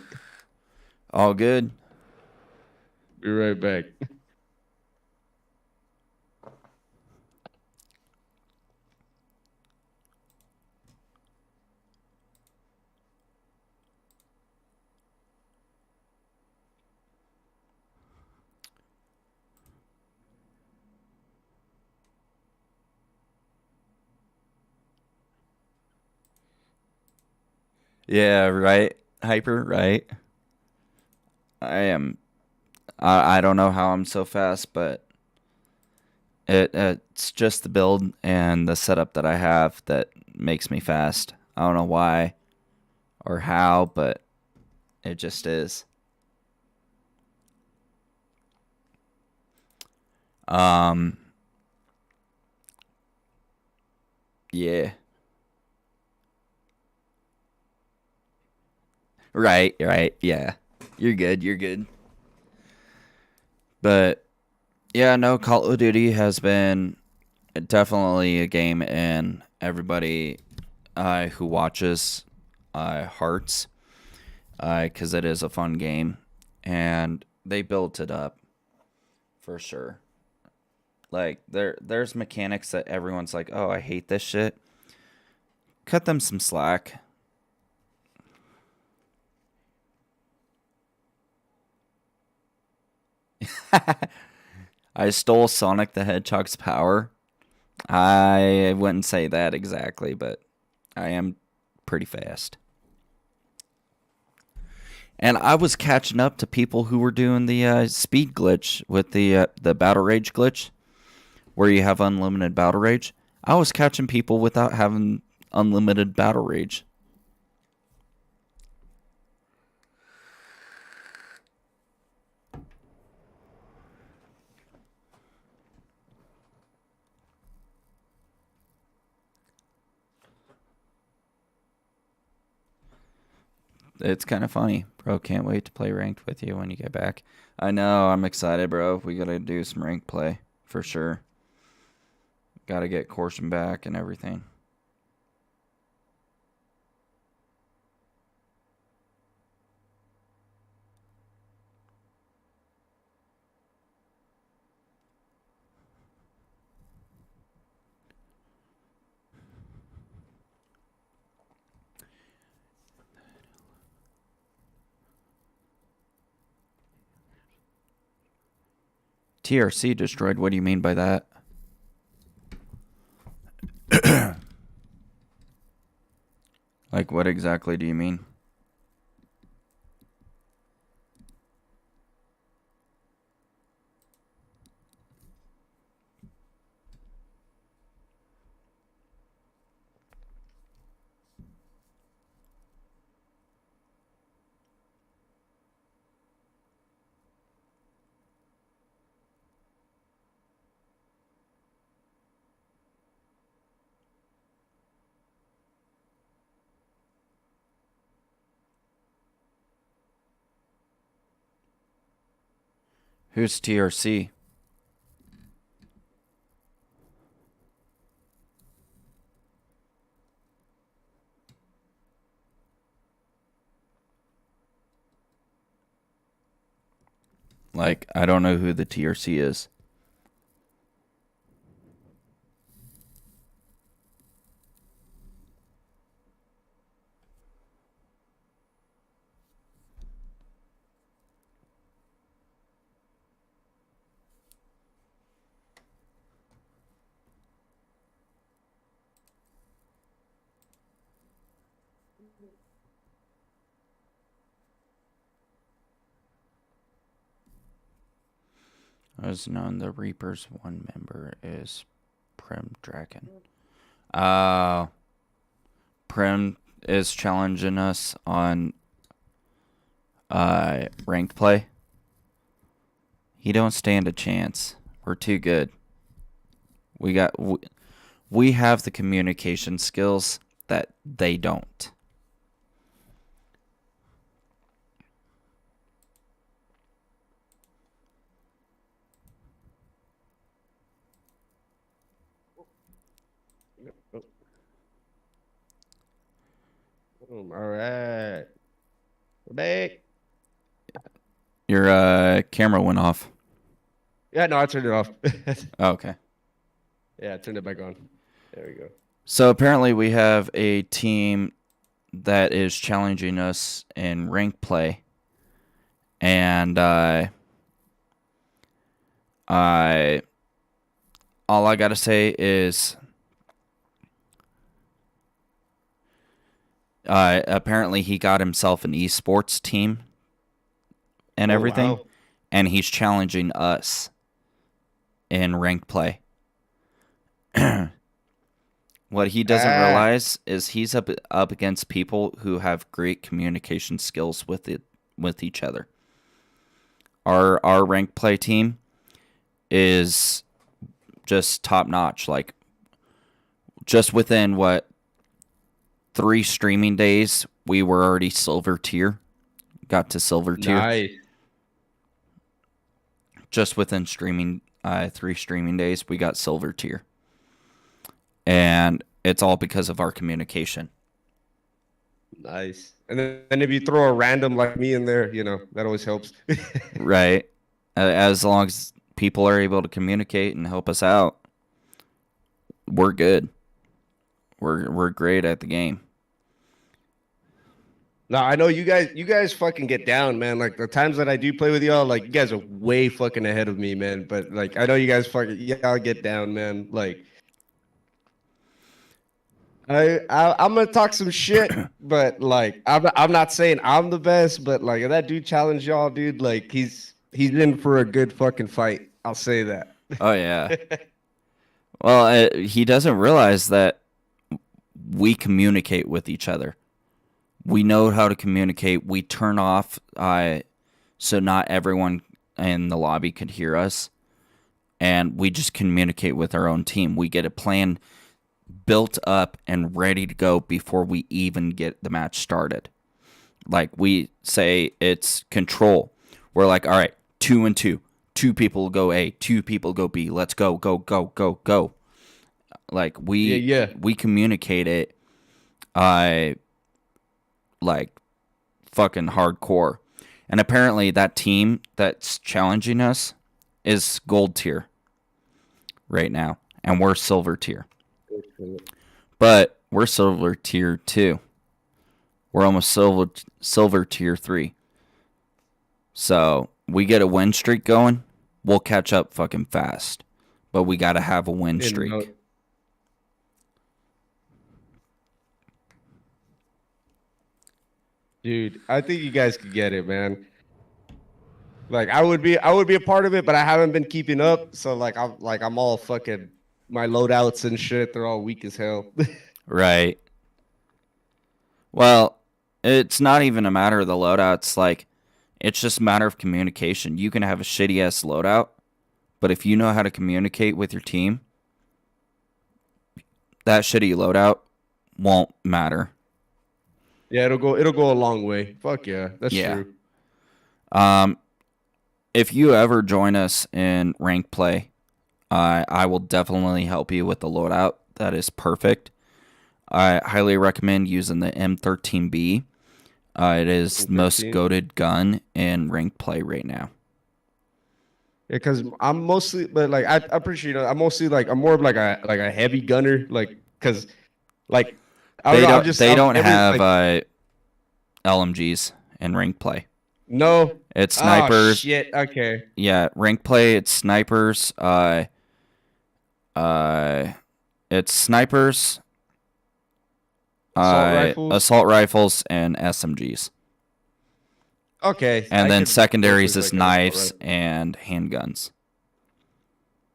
All good. Be right back. Yeah, right. Hyper, right. I don't know how I'm so fast, but it's just the build and the setup that I have that makes me fast. I don't know why or how, but it just is. Yeah. Right, yeah. You're good. But yeah, no, Call of Duty has been definitely a game in everybody who watches hearts, because it is a fun game, and they built it up for sure. Like there's mechanics that everyone's like, oh, I hate this shit. Cut them some slack. I stole Sonic the Hedgehog's power. I wouldn't say that exactly, but I am pretty fast. And I was catching up to people who were doing the speed glitch with the battle rage glitch, where you have unlimited battle rage. I was catching people without having unlimited battle rage. It's kind of funny, bro. Can't wait to play ranked with you when you get back. I know, I'm excited, bro. We gotta do some ranked play for sure. Gotta get Corson back and everything. TRC destroyed. What do you mean by that? Like, what exactly do you mean? Who's TRC? Like, I don't know who the TRC is. As known, the Reaper's one member is Prim Dragon. Prim is challenging us on ranked play. He don't stand a chance. We're too good. We have the communication skills that they don't. All right. We're back. Your camera went off. Yeah, no, I turned it off. Oh, okay. Yeah, I turned it back on. There we go. So apparently we have a team that is challenging us in rank play. And all I gotta say is apparently he got himself an esports team and everything. Wow. And he's challenging us in rank play. What he doesn't realize is he's up against people who have great communication skills with each other. Our rank play team is just top notch. Like, just within 3 streaming days, we were already silver tier. Got to silver tier. Nice. Just within 3 streaming days, we got silver tier. And it's all because of our communication. Nice. And then if you throw a random like me in there, that always helps. Right. As long as people are able to communicate and help us out, we're good. We're great at the game. No, I know you guys fucking get down, man. Like, the times that I do play with y'all, like, you guys are way fucking ahead of me, man. But like, I know you guys y'all get down, man. Like, I'm gonna talk some shit, but like, I'm not saying I'm the best, but like, if that dude challenged y'all, dude, like, he's in for a good fucking fight. I'll say that. Oh yeah. Well, he doesn't realize that we communicate with each other. We know how to communicate. We turn off so not everyone in the lobby could hear us. And we just communicate with our own team. We get a plan built up and ready to go before we even get the match started. like we say it's control. We're like, all right, 2 and 2. 2 people go A, 2 people go B. Let's go, go, go, go, go. Like Yeah. we communicate it, like fucking hardcore. And apparently that team that's challenging us is gold tier right now, and we're silver tier. But we're silver tier 2. We're almost silver tier 3. So we get a win streak going, we'll catch up fucking fast. But we got to have a win streak. Dude, I think you guys could get it, man. Like I would be a part of it, but I haven't been keeping up. So I'm all fucking my loadouts and shit. They're all weak as hell. Right. Well, it's not even a matter of the loadouts. Like, it's just a matter of communication. You can have a shitty ass loadout, but if you know how to communicate with your team, that shitty loadout won't matter. Yeah, it'll go a long way. Fuck yeah, that's true. If you ever join us in rank play, I will definitely help you with the loadout. That is perfect. I highly recommend using the M13B. It is the most goated gun in rank play right now. Yeah, because I'm mostly, but like I appreciate it. I'm mostly like I'm more of like a heavy gunner, like because like they don't have LMGs in rank play. No, it's snipers. Oh, shit. Okay. Yeah, rank play. It's snipers. It's snipers. Assault rifles and SMGs. Okay. And then secondaries is knives and handguns.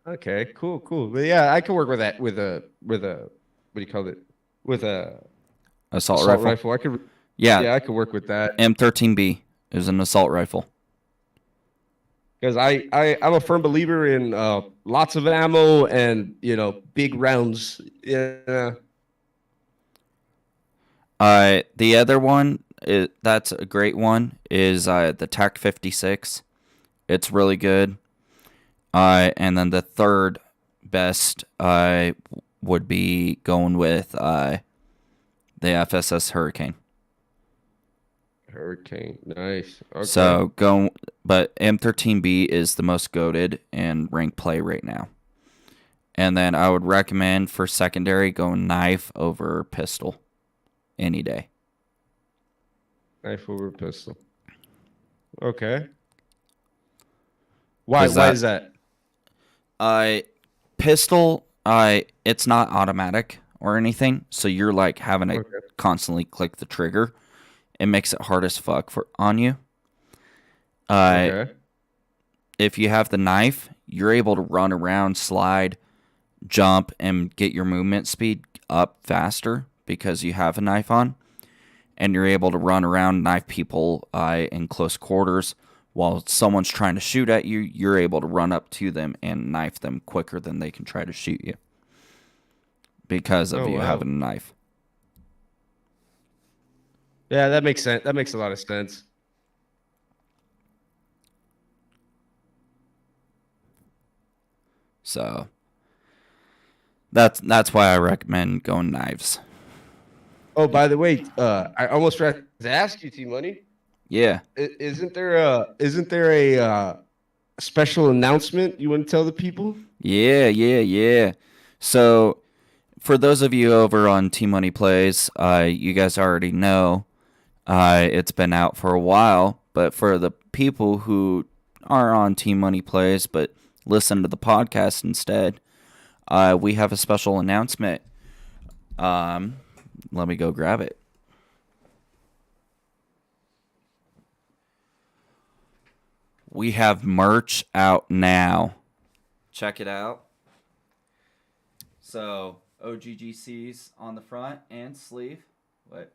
Okay, cool. But yeah, I can work with that with a what do you call it? With a assault rifle. I could I could work with that. M13B is an assault rifle. Because I'm a firm believer in lots of ammo and big rounds. Yeah. The other one that's a great one is the TAC 56. It's really good. And then the third best would be going with the FSS Hurricane. Hurricane, nice. Okay. So but M13B is the most goated in rank play right now. And then I would recommend for secondary going knife over pistol any day. Knife over pistol. Okay. Why is that? Pistol, it's not automatic or anything, so you're like having to constantly click the trigger. It makes it hard as fuck on you. If you have the knife, you're able to run around, slide, jump, and get your movement speed up faster because you have a knife on. And you're able to run around, knife people in close quarters. While someone's trying to shoot at you, you're able to run up to them and knife them quicker than they can try to shoot you. Because of you having a knife. Yeah, that makes sense. That makes a lot of sense. So that's why I recommend going knives. Oh, by the way, I almost forgot to ask you, T-Money. Yeah. Isn't there a special announcement you want to tell the people? Yeah. So for those of you over on T-Money Plays, you guys already know it's been out for a while, but for the people who are on T-Money Plays but listen to the podcast instead, we have a special announcement. Let me go grab it. We have merch out now. Check it out. So, OGGC's on the front and sleeve. Wait.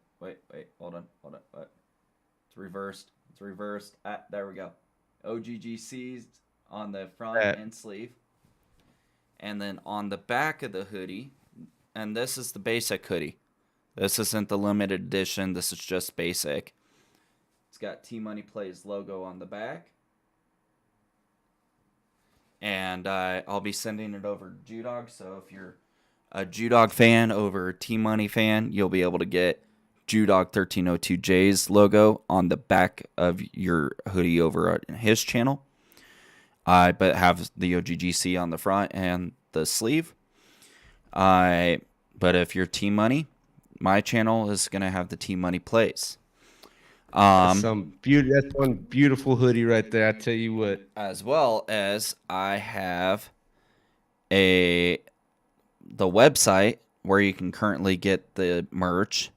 Hold on. What? It's reversed. There we go. OGGC's on the front and sleeve. And then on the back of the hoodie, and this is the basic hoodie. This isn't the limited edition. This is just basic. It's got T Money Plays logo on the back. And I'll be sending it over to Judog. So if you're a Judog fan over T Money fan, you'll be able to get Judog 1302J's logo on the back of your hoodie over on his channel. But have the OGGC on the front and the sleeve. But if you're T Money, my channel is going to have the T Money Plays. That's one beautiful hoodie right there. I tell you what. As well as I have the website where you can currently get the merch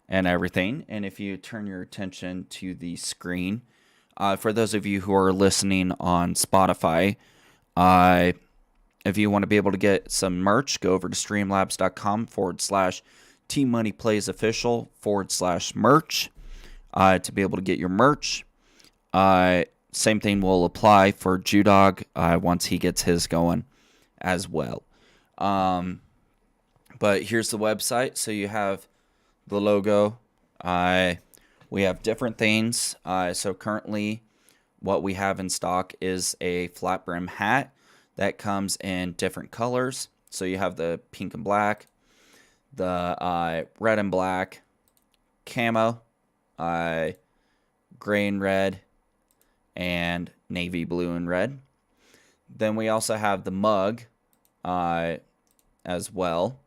and everything. And if you turn your attention to the screen, for those of you who are listening on Spotify, if you want to be able to get some merch, go over to streamlabs.com/TMoneyPlaysOfficial/merch to be able to get your merch. Same thing will apply for Judog once he gets his going as well. But here's the website. So you have the logo. We have different things. So currently what we have in stock is a flat brim hat that comes in different colors. So you have the pink and black, the red and black, camo, gray and red, and navy blue and red. Then we also have the mug as well.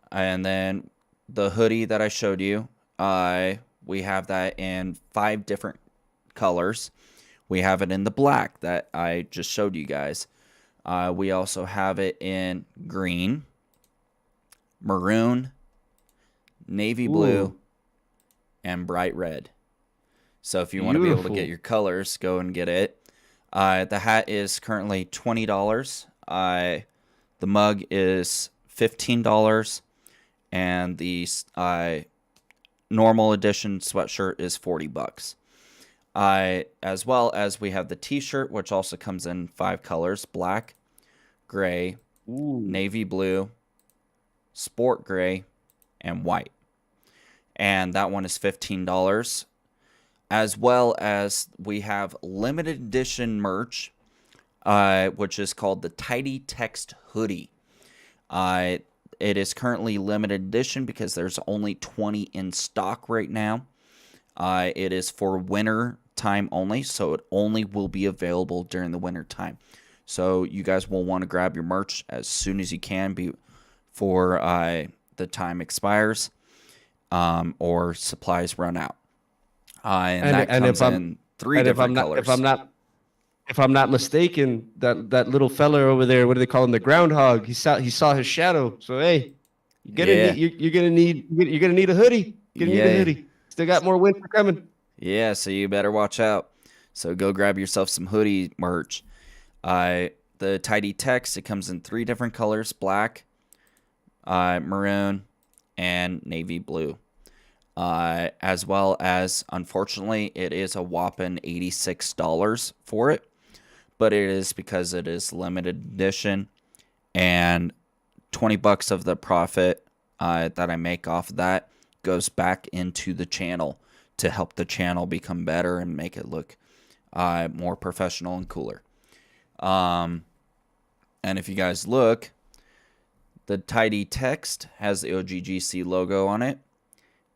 And then the hoodie that I showed you, we have that in 5 different colors. We have it in the black that I just showed you guys. We also have it in green, maroon, navy blue, and bright red. So if you want to be able to get your colors, go and get it. The hat is currently $20. The mug is $15. And the normal edition sweatshirt is $40. As well as we have the t-shirt, which also comes in 5 colors: black, gray, navy blue, sport gray, and white. And that one is $15. As well as we have limited edition merch, which is called the Tidy Text Hoodie. It is currently limited edition because there's only 20 in stock right now. It is for winter time only, so it only will be available during the winter time. So you guys will want to grab your merch as soon as you can before the time expires or supplies run out. And that comes in 3 different colors. If I'm not mistaken, that little fella over there, what do they call him? The groundhog. He saw his shadow. So hey, you're gonna need a hoodie. You're gonna need a hoodie. Still got more winter coming. Yeah, so you better watch out. So go grab yourself some hoodie merch. The Tidy Text, it comes in 3 different colors: black, maroon, and navy blue. As well as, unfortunately, it is a whopping $86 for it. But it is because it is limited edition, and $20 of the profit that I make off of that goes back into the channel to help the channel become better and make it look more professional and cooler. And if you guys look, the Tidy Text has the OGGC logo on it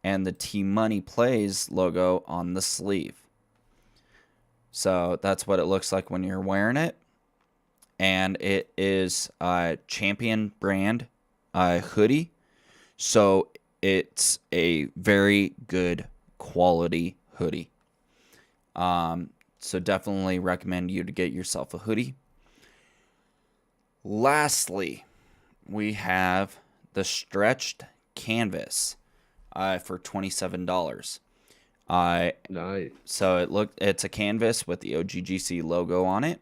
and the T Money Plays logo on the sleeve. So that's what it looks like when you're wearing it. And it is a Champion brand hoodie. So it's a very good quality hoodie. So definitely recommend you to get yourself a hoodie. Lastly, we have the stretched canvas for $27. Nice. So it's a canvas with the OGGC logo on it.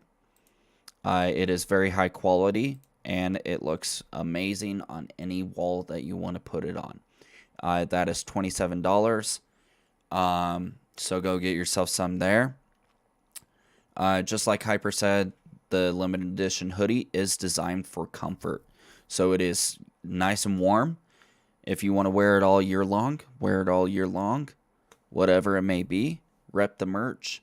It is very high quality, and it looks amazing on any wall that you want to put it on. That is $27. So go get yourself some there. Just like Hyper said, the limited edition hoodie is designed for comfort. So it is nice and warm. If you want to wear it all year long, wear it all year long. whatever it may be. Rep the merch.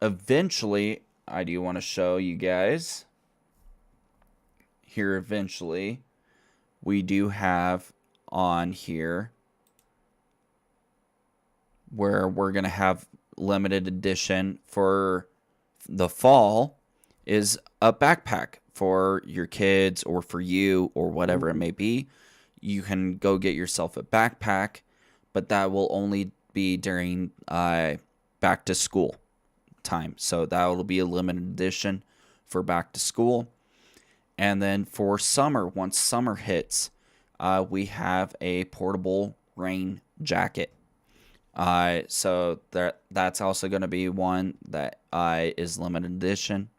Eventually, I do want to show you guys here. Eventually, we do have on here where we're going to have limited edition for the fall is a backpack for your kids or for you or whatever it may be. You can go get yourself a backpack, but that will only be during back to school time. So that will be a limited edition for back to school. And then for summer, once summer hits, we have a portable rain jacket. So that's also going to be one that is limited edition.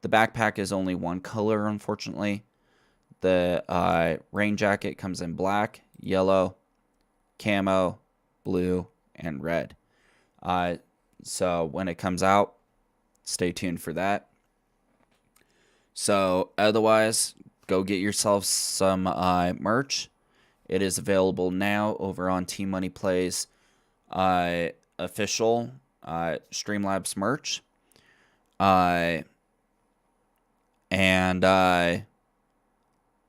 The backpack is only one color, unfortunately. The rain jacket comes in black, yellow, camo, blue, and red. So when it comes out, stay tuned for that. So otherwise, go get yourself some merch. It is available now over on Team Money Plays official Streamlabs merch. And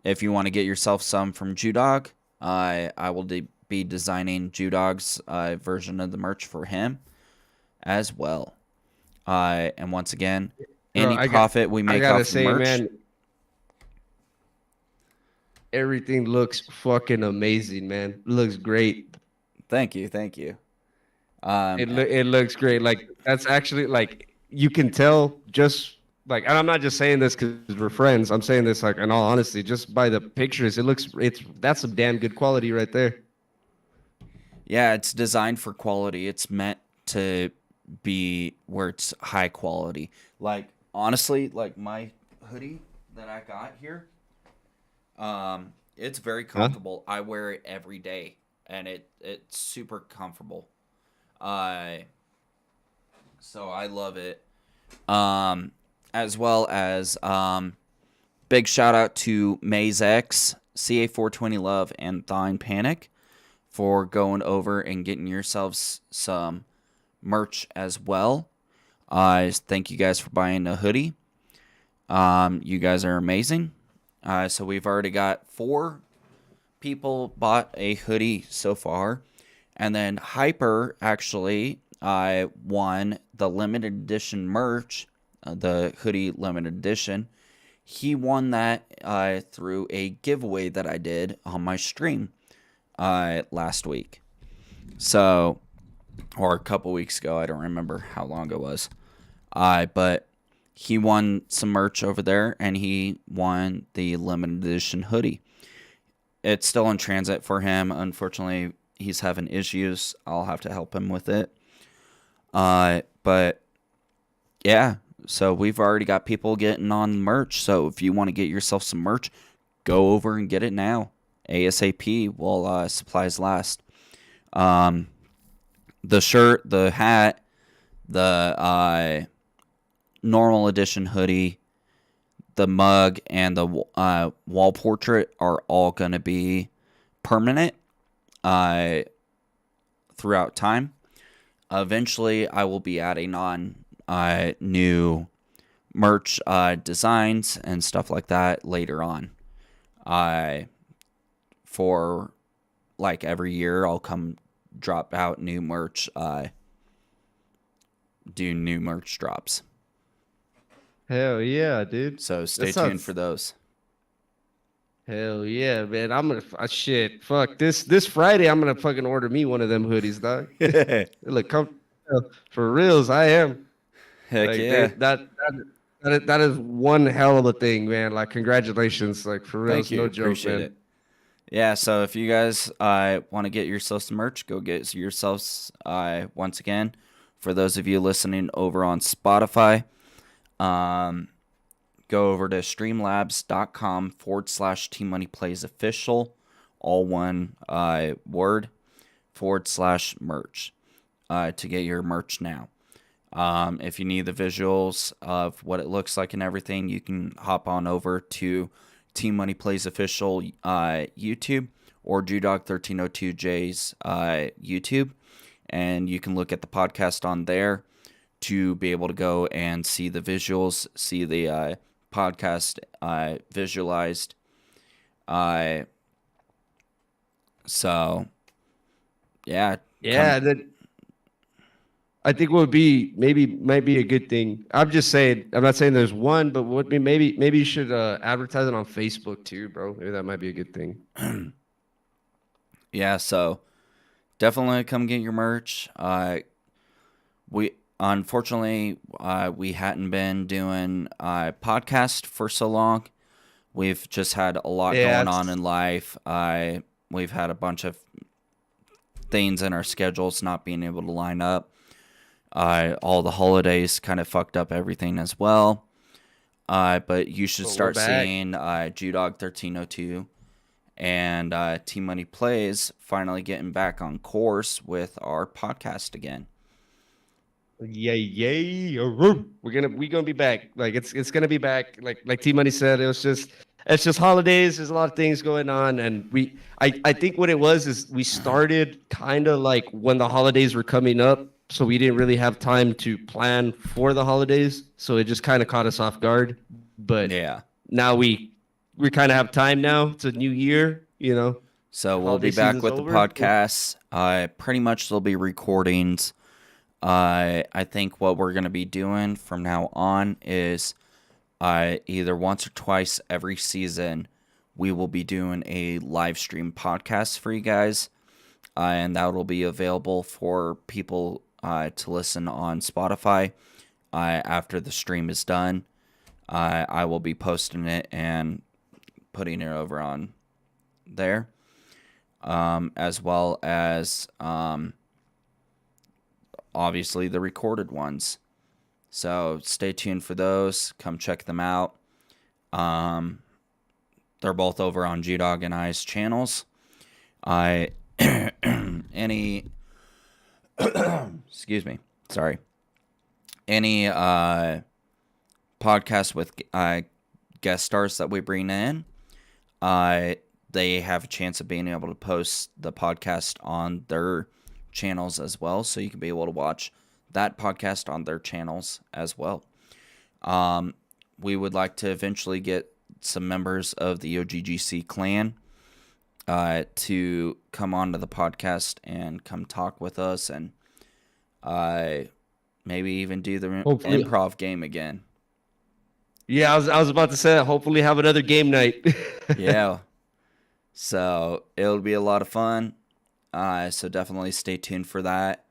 if you want to get yourself some from Judog, I will be designing Judog's version of the merch for him as well. And once again, any profit we make off the merch. Man, everything looks fucking amazing, man. It looks great. Thank you. It looks great. Like, that's actually, like, you can tell just like, and I'm not just saying this because we're friends. I'm saying this like in all honesty, just by the pictures, that's some damn good quality right there. Yeah, it's designed for quality. It's meant to be where it's high quality. Like, honestly, like my hoodie that I got here, it's very comfortable. I wear it every day, and it's super comfortable. So I love it. As well as big shout out to Maze X, CA420 Love, and Thine Panic for going over and getting yourselves some merch as well. Thank you guys for buying a hoodie. You guys are amazing. So we've already got 4 people bought a hoodie so far. And then Hyper actually won the limited edition merch, the hoodie limited edition. He won that through a giveaway that I did on my stream last week. So, or a couple weeks ago. I don't remember how long it was. But he won some merch over there, and he won the limited edition hoodie. It's still in transit for him. Unfortunately, he's having issues. I'll have to help him with it. But yeah, so we've already got people getting on merch. So if you want to get yourself some merch, go over and get it now. ASAP while supplies last. The shirt, the hat, the normal edition hoodie, the mug, and the wall portrait are all going to be permanent throughout time. Eventually, I will be adding on new merch designs and stuff like that later on. For like every year, I'll come drop out new merch, do new merch drops. Hell yeah, dude. So stay tuned for those. Hell yeah, man. I'm gonna shit. Fuck this Friday. I'm gonna fucking order me one of them hoodies, dog. Look, come for reals. I am. Heck like, yeah. That is one hell of a thing, man. Like, congratulations. Like, for reals. Thank you. No joke, Appreciate man. it. Yeah. So if you guys want to get yourselves some merch, go get yourselves. Once again, for those of you listening over on Spotify, go over to streamlabs.com/Team Money Plays Official, all one word, /merch to get your merch now. If you need the visuals of what it looks like and everything, you can hop on over to Team Money Plays Official YouTube, or Judog1302J's YouTube, and you can look at the podcast on there to be able to go and see the visuals, see the podcast visualized. So, yeah. Yeah, that I think would be might be a good thing. I'm just saying. I'm not saying there's one, but would be maybe you should advertise it on Facebook too, bro. Maybe that might be a good thing. Yeah. So definitely come get your merch. We unfortunately we hadn't been doing podcast for so long. We've just had a lot going on in life. We've had a bunch of things in our schedules not being able to line up. All the holidays kind of fucked up everything as well. But you should start seeing Judog1302 and Team Money Plays finally getting back on course with our podcast again. Yay! We're gonna be back. Like it's gonna be back. Like T Money said, it's just holidays. There's a lot of things going on, and I think what it was is we started kind of like when the holidays were coming up, so we didn't really have time to plan for the holidays, so it just kind of caught us off guard. But yeah, now we kind of have time now. It's a new year, you know. So we'll be back with the podcasts. Pretty much there'll be recordings. I think what we're going to be doing from now on is either once or twice every season, we will be doing a live stream podcast for you guys. And that will be available for people to listen on Spotify after the stream is done. I will be posting it and putting it over on there, as well as obviously the recorded ones. So stay tuned for those. Come check them out. They're both over on G-Dog and I's channels. Any excuse me, sorry. Any podcast with guest stars that we bring in, they have a chance of being able to post the podcast on their channels as well, so you can be able to watch that podcast on their channels as well. We would like to eventually get some members of the OGGC clan to come onto the podcast and come talk with us, and maybe even do the improv game again. Yeah, I was about to say that. Hopefully have another game night. Yeah. So it'll be a lot of fun. So definitely stay tuned for that.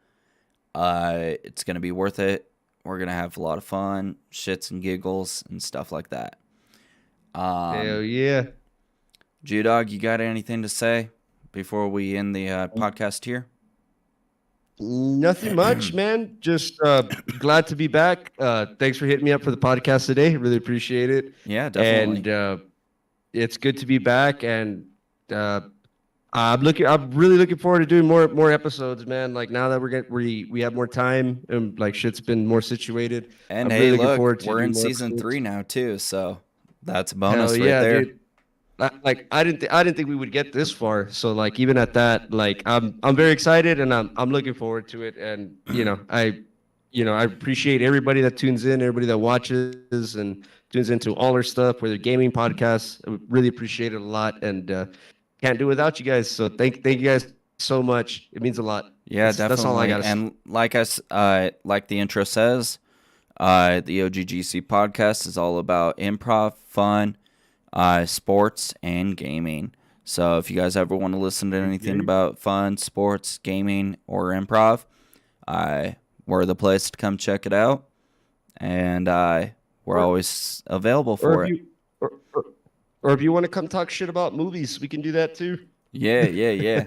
It's going to be worth it. We're going to have a lot of fun, shits and giggles and stuff like that. Hell yeah. Judog, you got anything to say before we end the podcast here? Nothing much, man. Just glad to be back. Thanks for hitting me up for the podcast today. Really appreciate it. Yeah, definitely. And it's good to be back. And I'm really looking forward to doing more episodes, man. Like now that we have more time and like shit's been more situated. And I'm hey, really look, we're in season 3 now too, so that's a bonus right there. Dude. Like I didn't think we would get this far. So like even at that, like I'm very excited and I'm looking forward to it. And I appreciate everybody that tunes in, everybody that watches and tunes into all our stuff, whether gaming podcasts. I really appreciate it a lot, and can't do without you guys. So thank you guys so much. It means a lot. Yeah, definitely. That's all I got. And like like the intro says, the OGGC podcast is all about improv, fun, sports, and gaming. So if you guys ever want to listen to anything about fun, sports, gaming, or improv, we're the place to come check it out. And we're always available for it. Or if you want to come talk shit about movies, we can do that too. Yeah.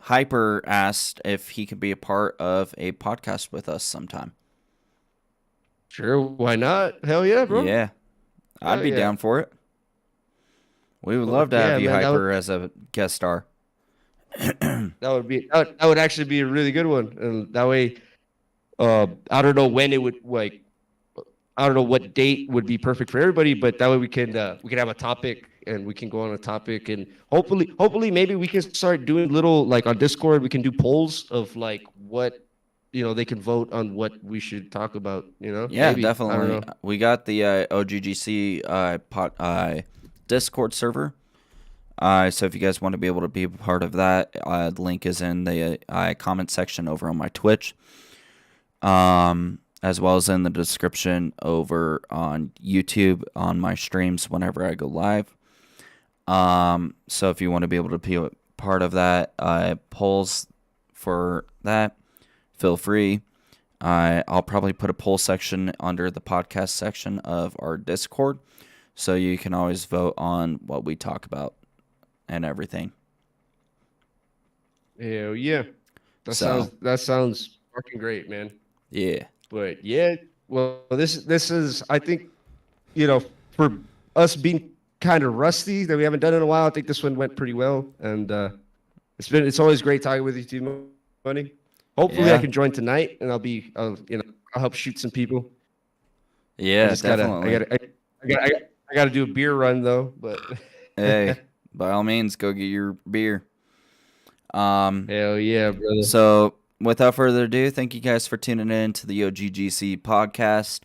Hyper asked if he could be a part of a podcast with us sometime. Sure, why not? Hell yeah, bro. Yeah, I'd be down for it. We would love to have you, Hyper, as a guest star. That would actually be a really good one, and that way, I don't know when it would like. I don't know what date would be perfect for everybody, but that way we can have a topic and we can go on a topic, and hopefully maybe we can start doing little, like on Discord we can do polls of like what, they can vote on what we should talk about. Yeah, Maybe, I don't definitely. know. We got the OGGC Discord server. So if you guys want to be able to be a part of that, the link is in the comment section over on my Twitch, as well as in the description over on YouTube on my streams whenever I go live. So if you want to be able to be a part of that, polls for that, feel free. I'll probably put a poll section under the podcast section of our Discord, so you can always vote on what we talk about and everything. Hell yeah. So That sounds fucking great, man. yeah, But yeah, well, this is, I think, for us being kind of rusty that we haven't done in a while, I think this one went pretty well, and it's always great talking with you too, Money. Hopefully, I Yeah. can join tonight, and I'll help shoot some people. I yeah, just definitely. I gotta do a beer run though, but Hey, by all means, go get your beer. hell yeah, brother. So without further ado, thank you guys for tuning in to the OGGC podcast.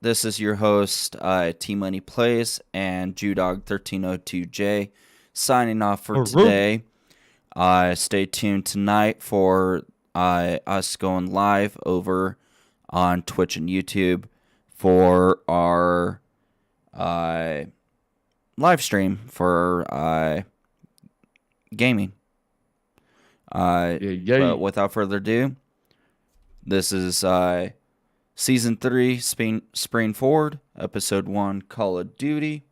This is your host, T Money Plays, and Judog1302J signing off for today. Stay tuned tonight for us going live over on Twitch and YouTube for our live stream for gaming. But without further ado, this is Season 3, Spring Forward, Episode 1, Call of Duty,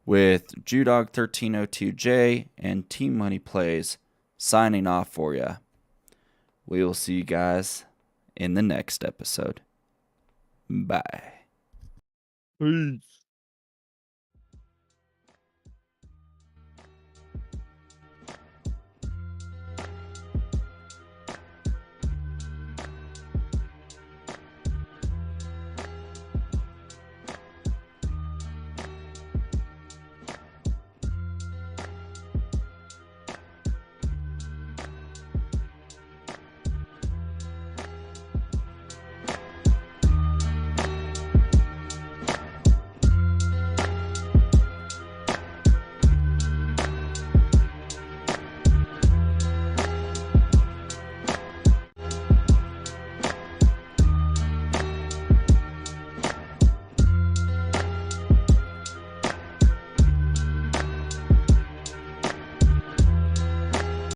with Judog1302J and Team Money Plays signing off for you. We will see you guys in the next episode. Bye. Peace.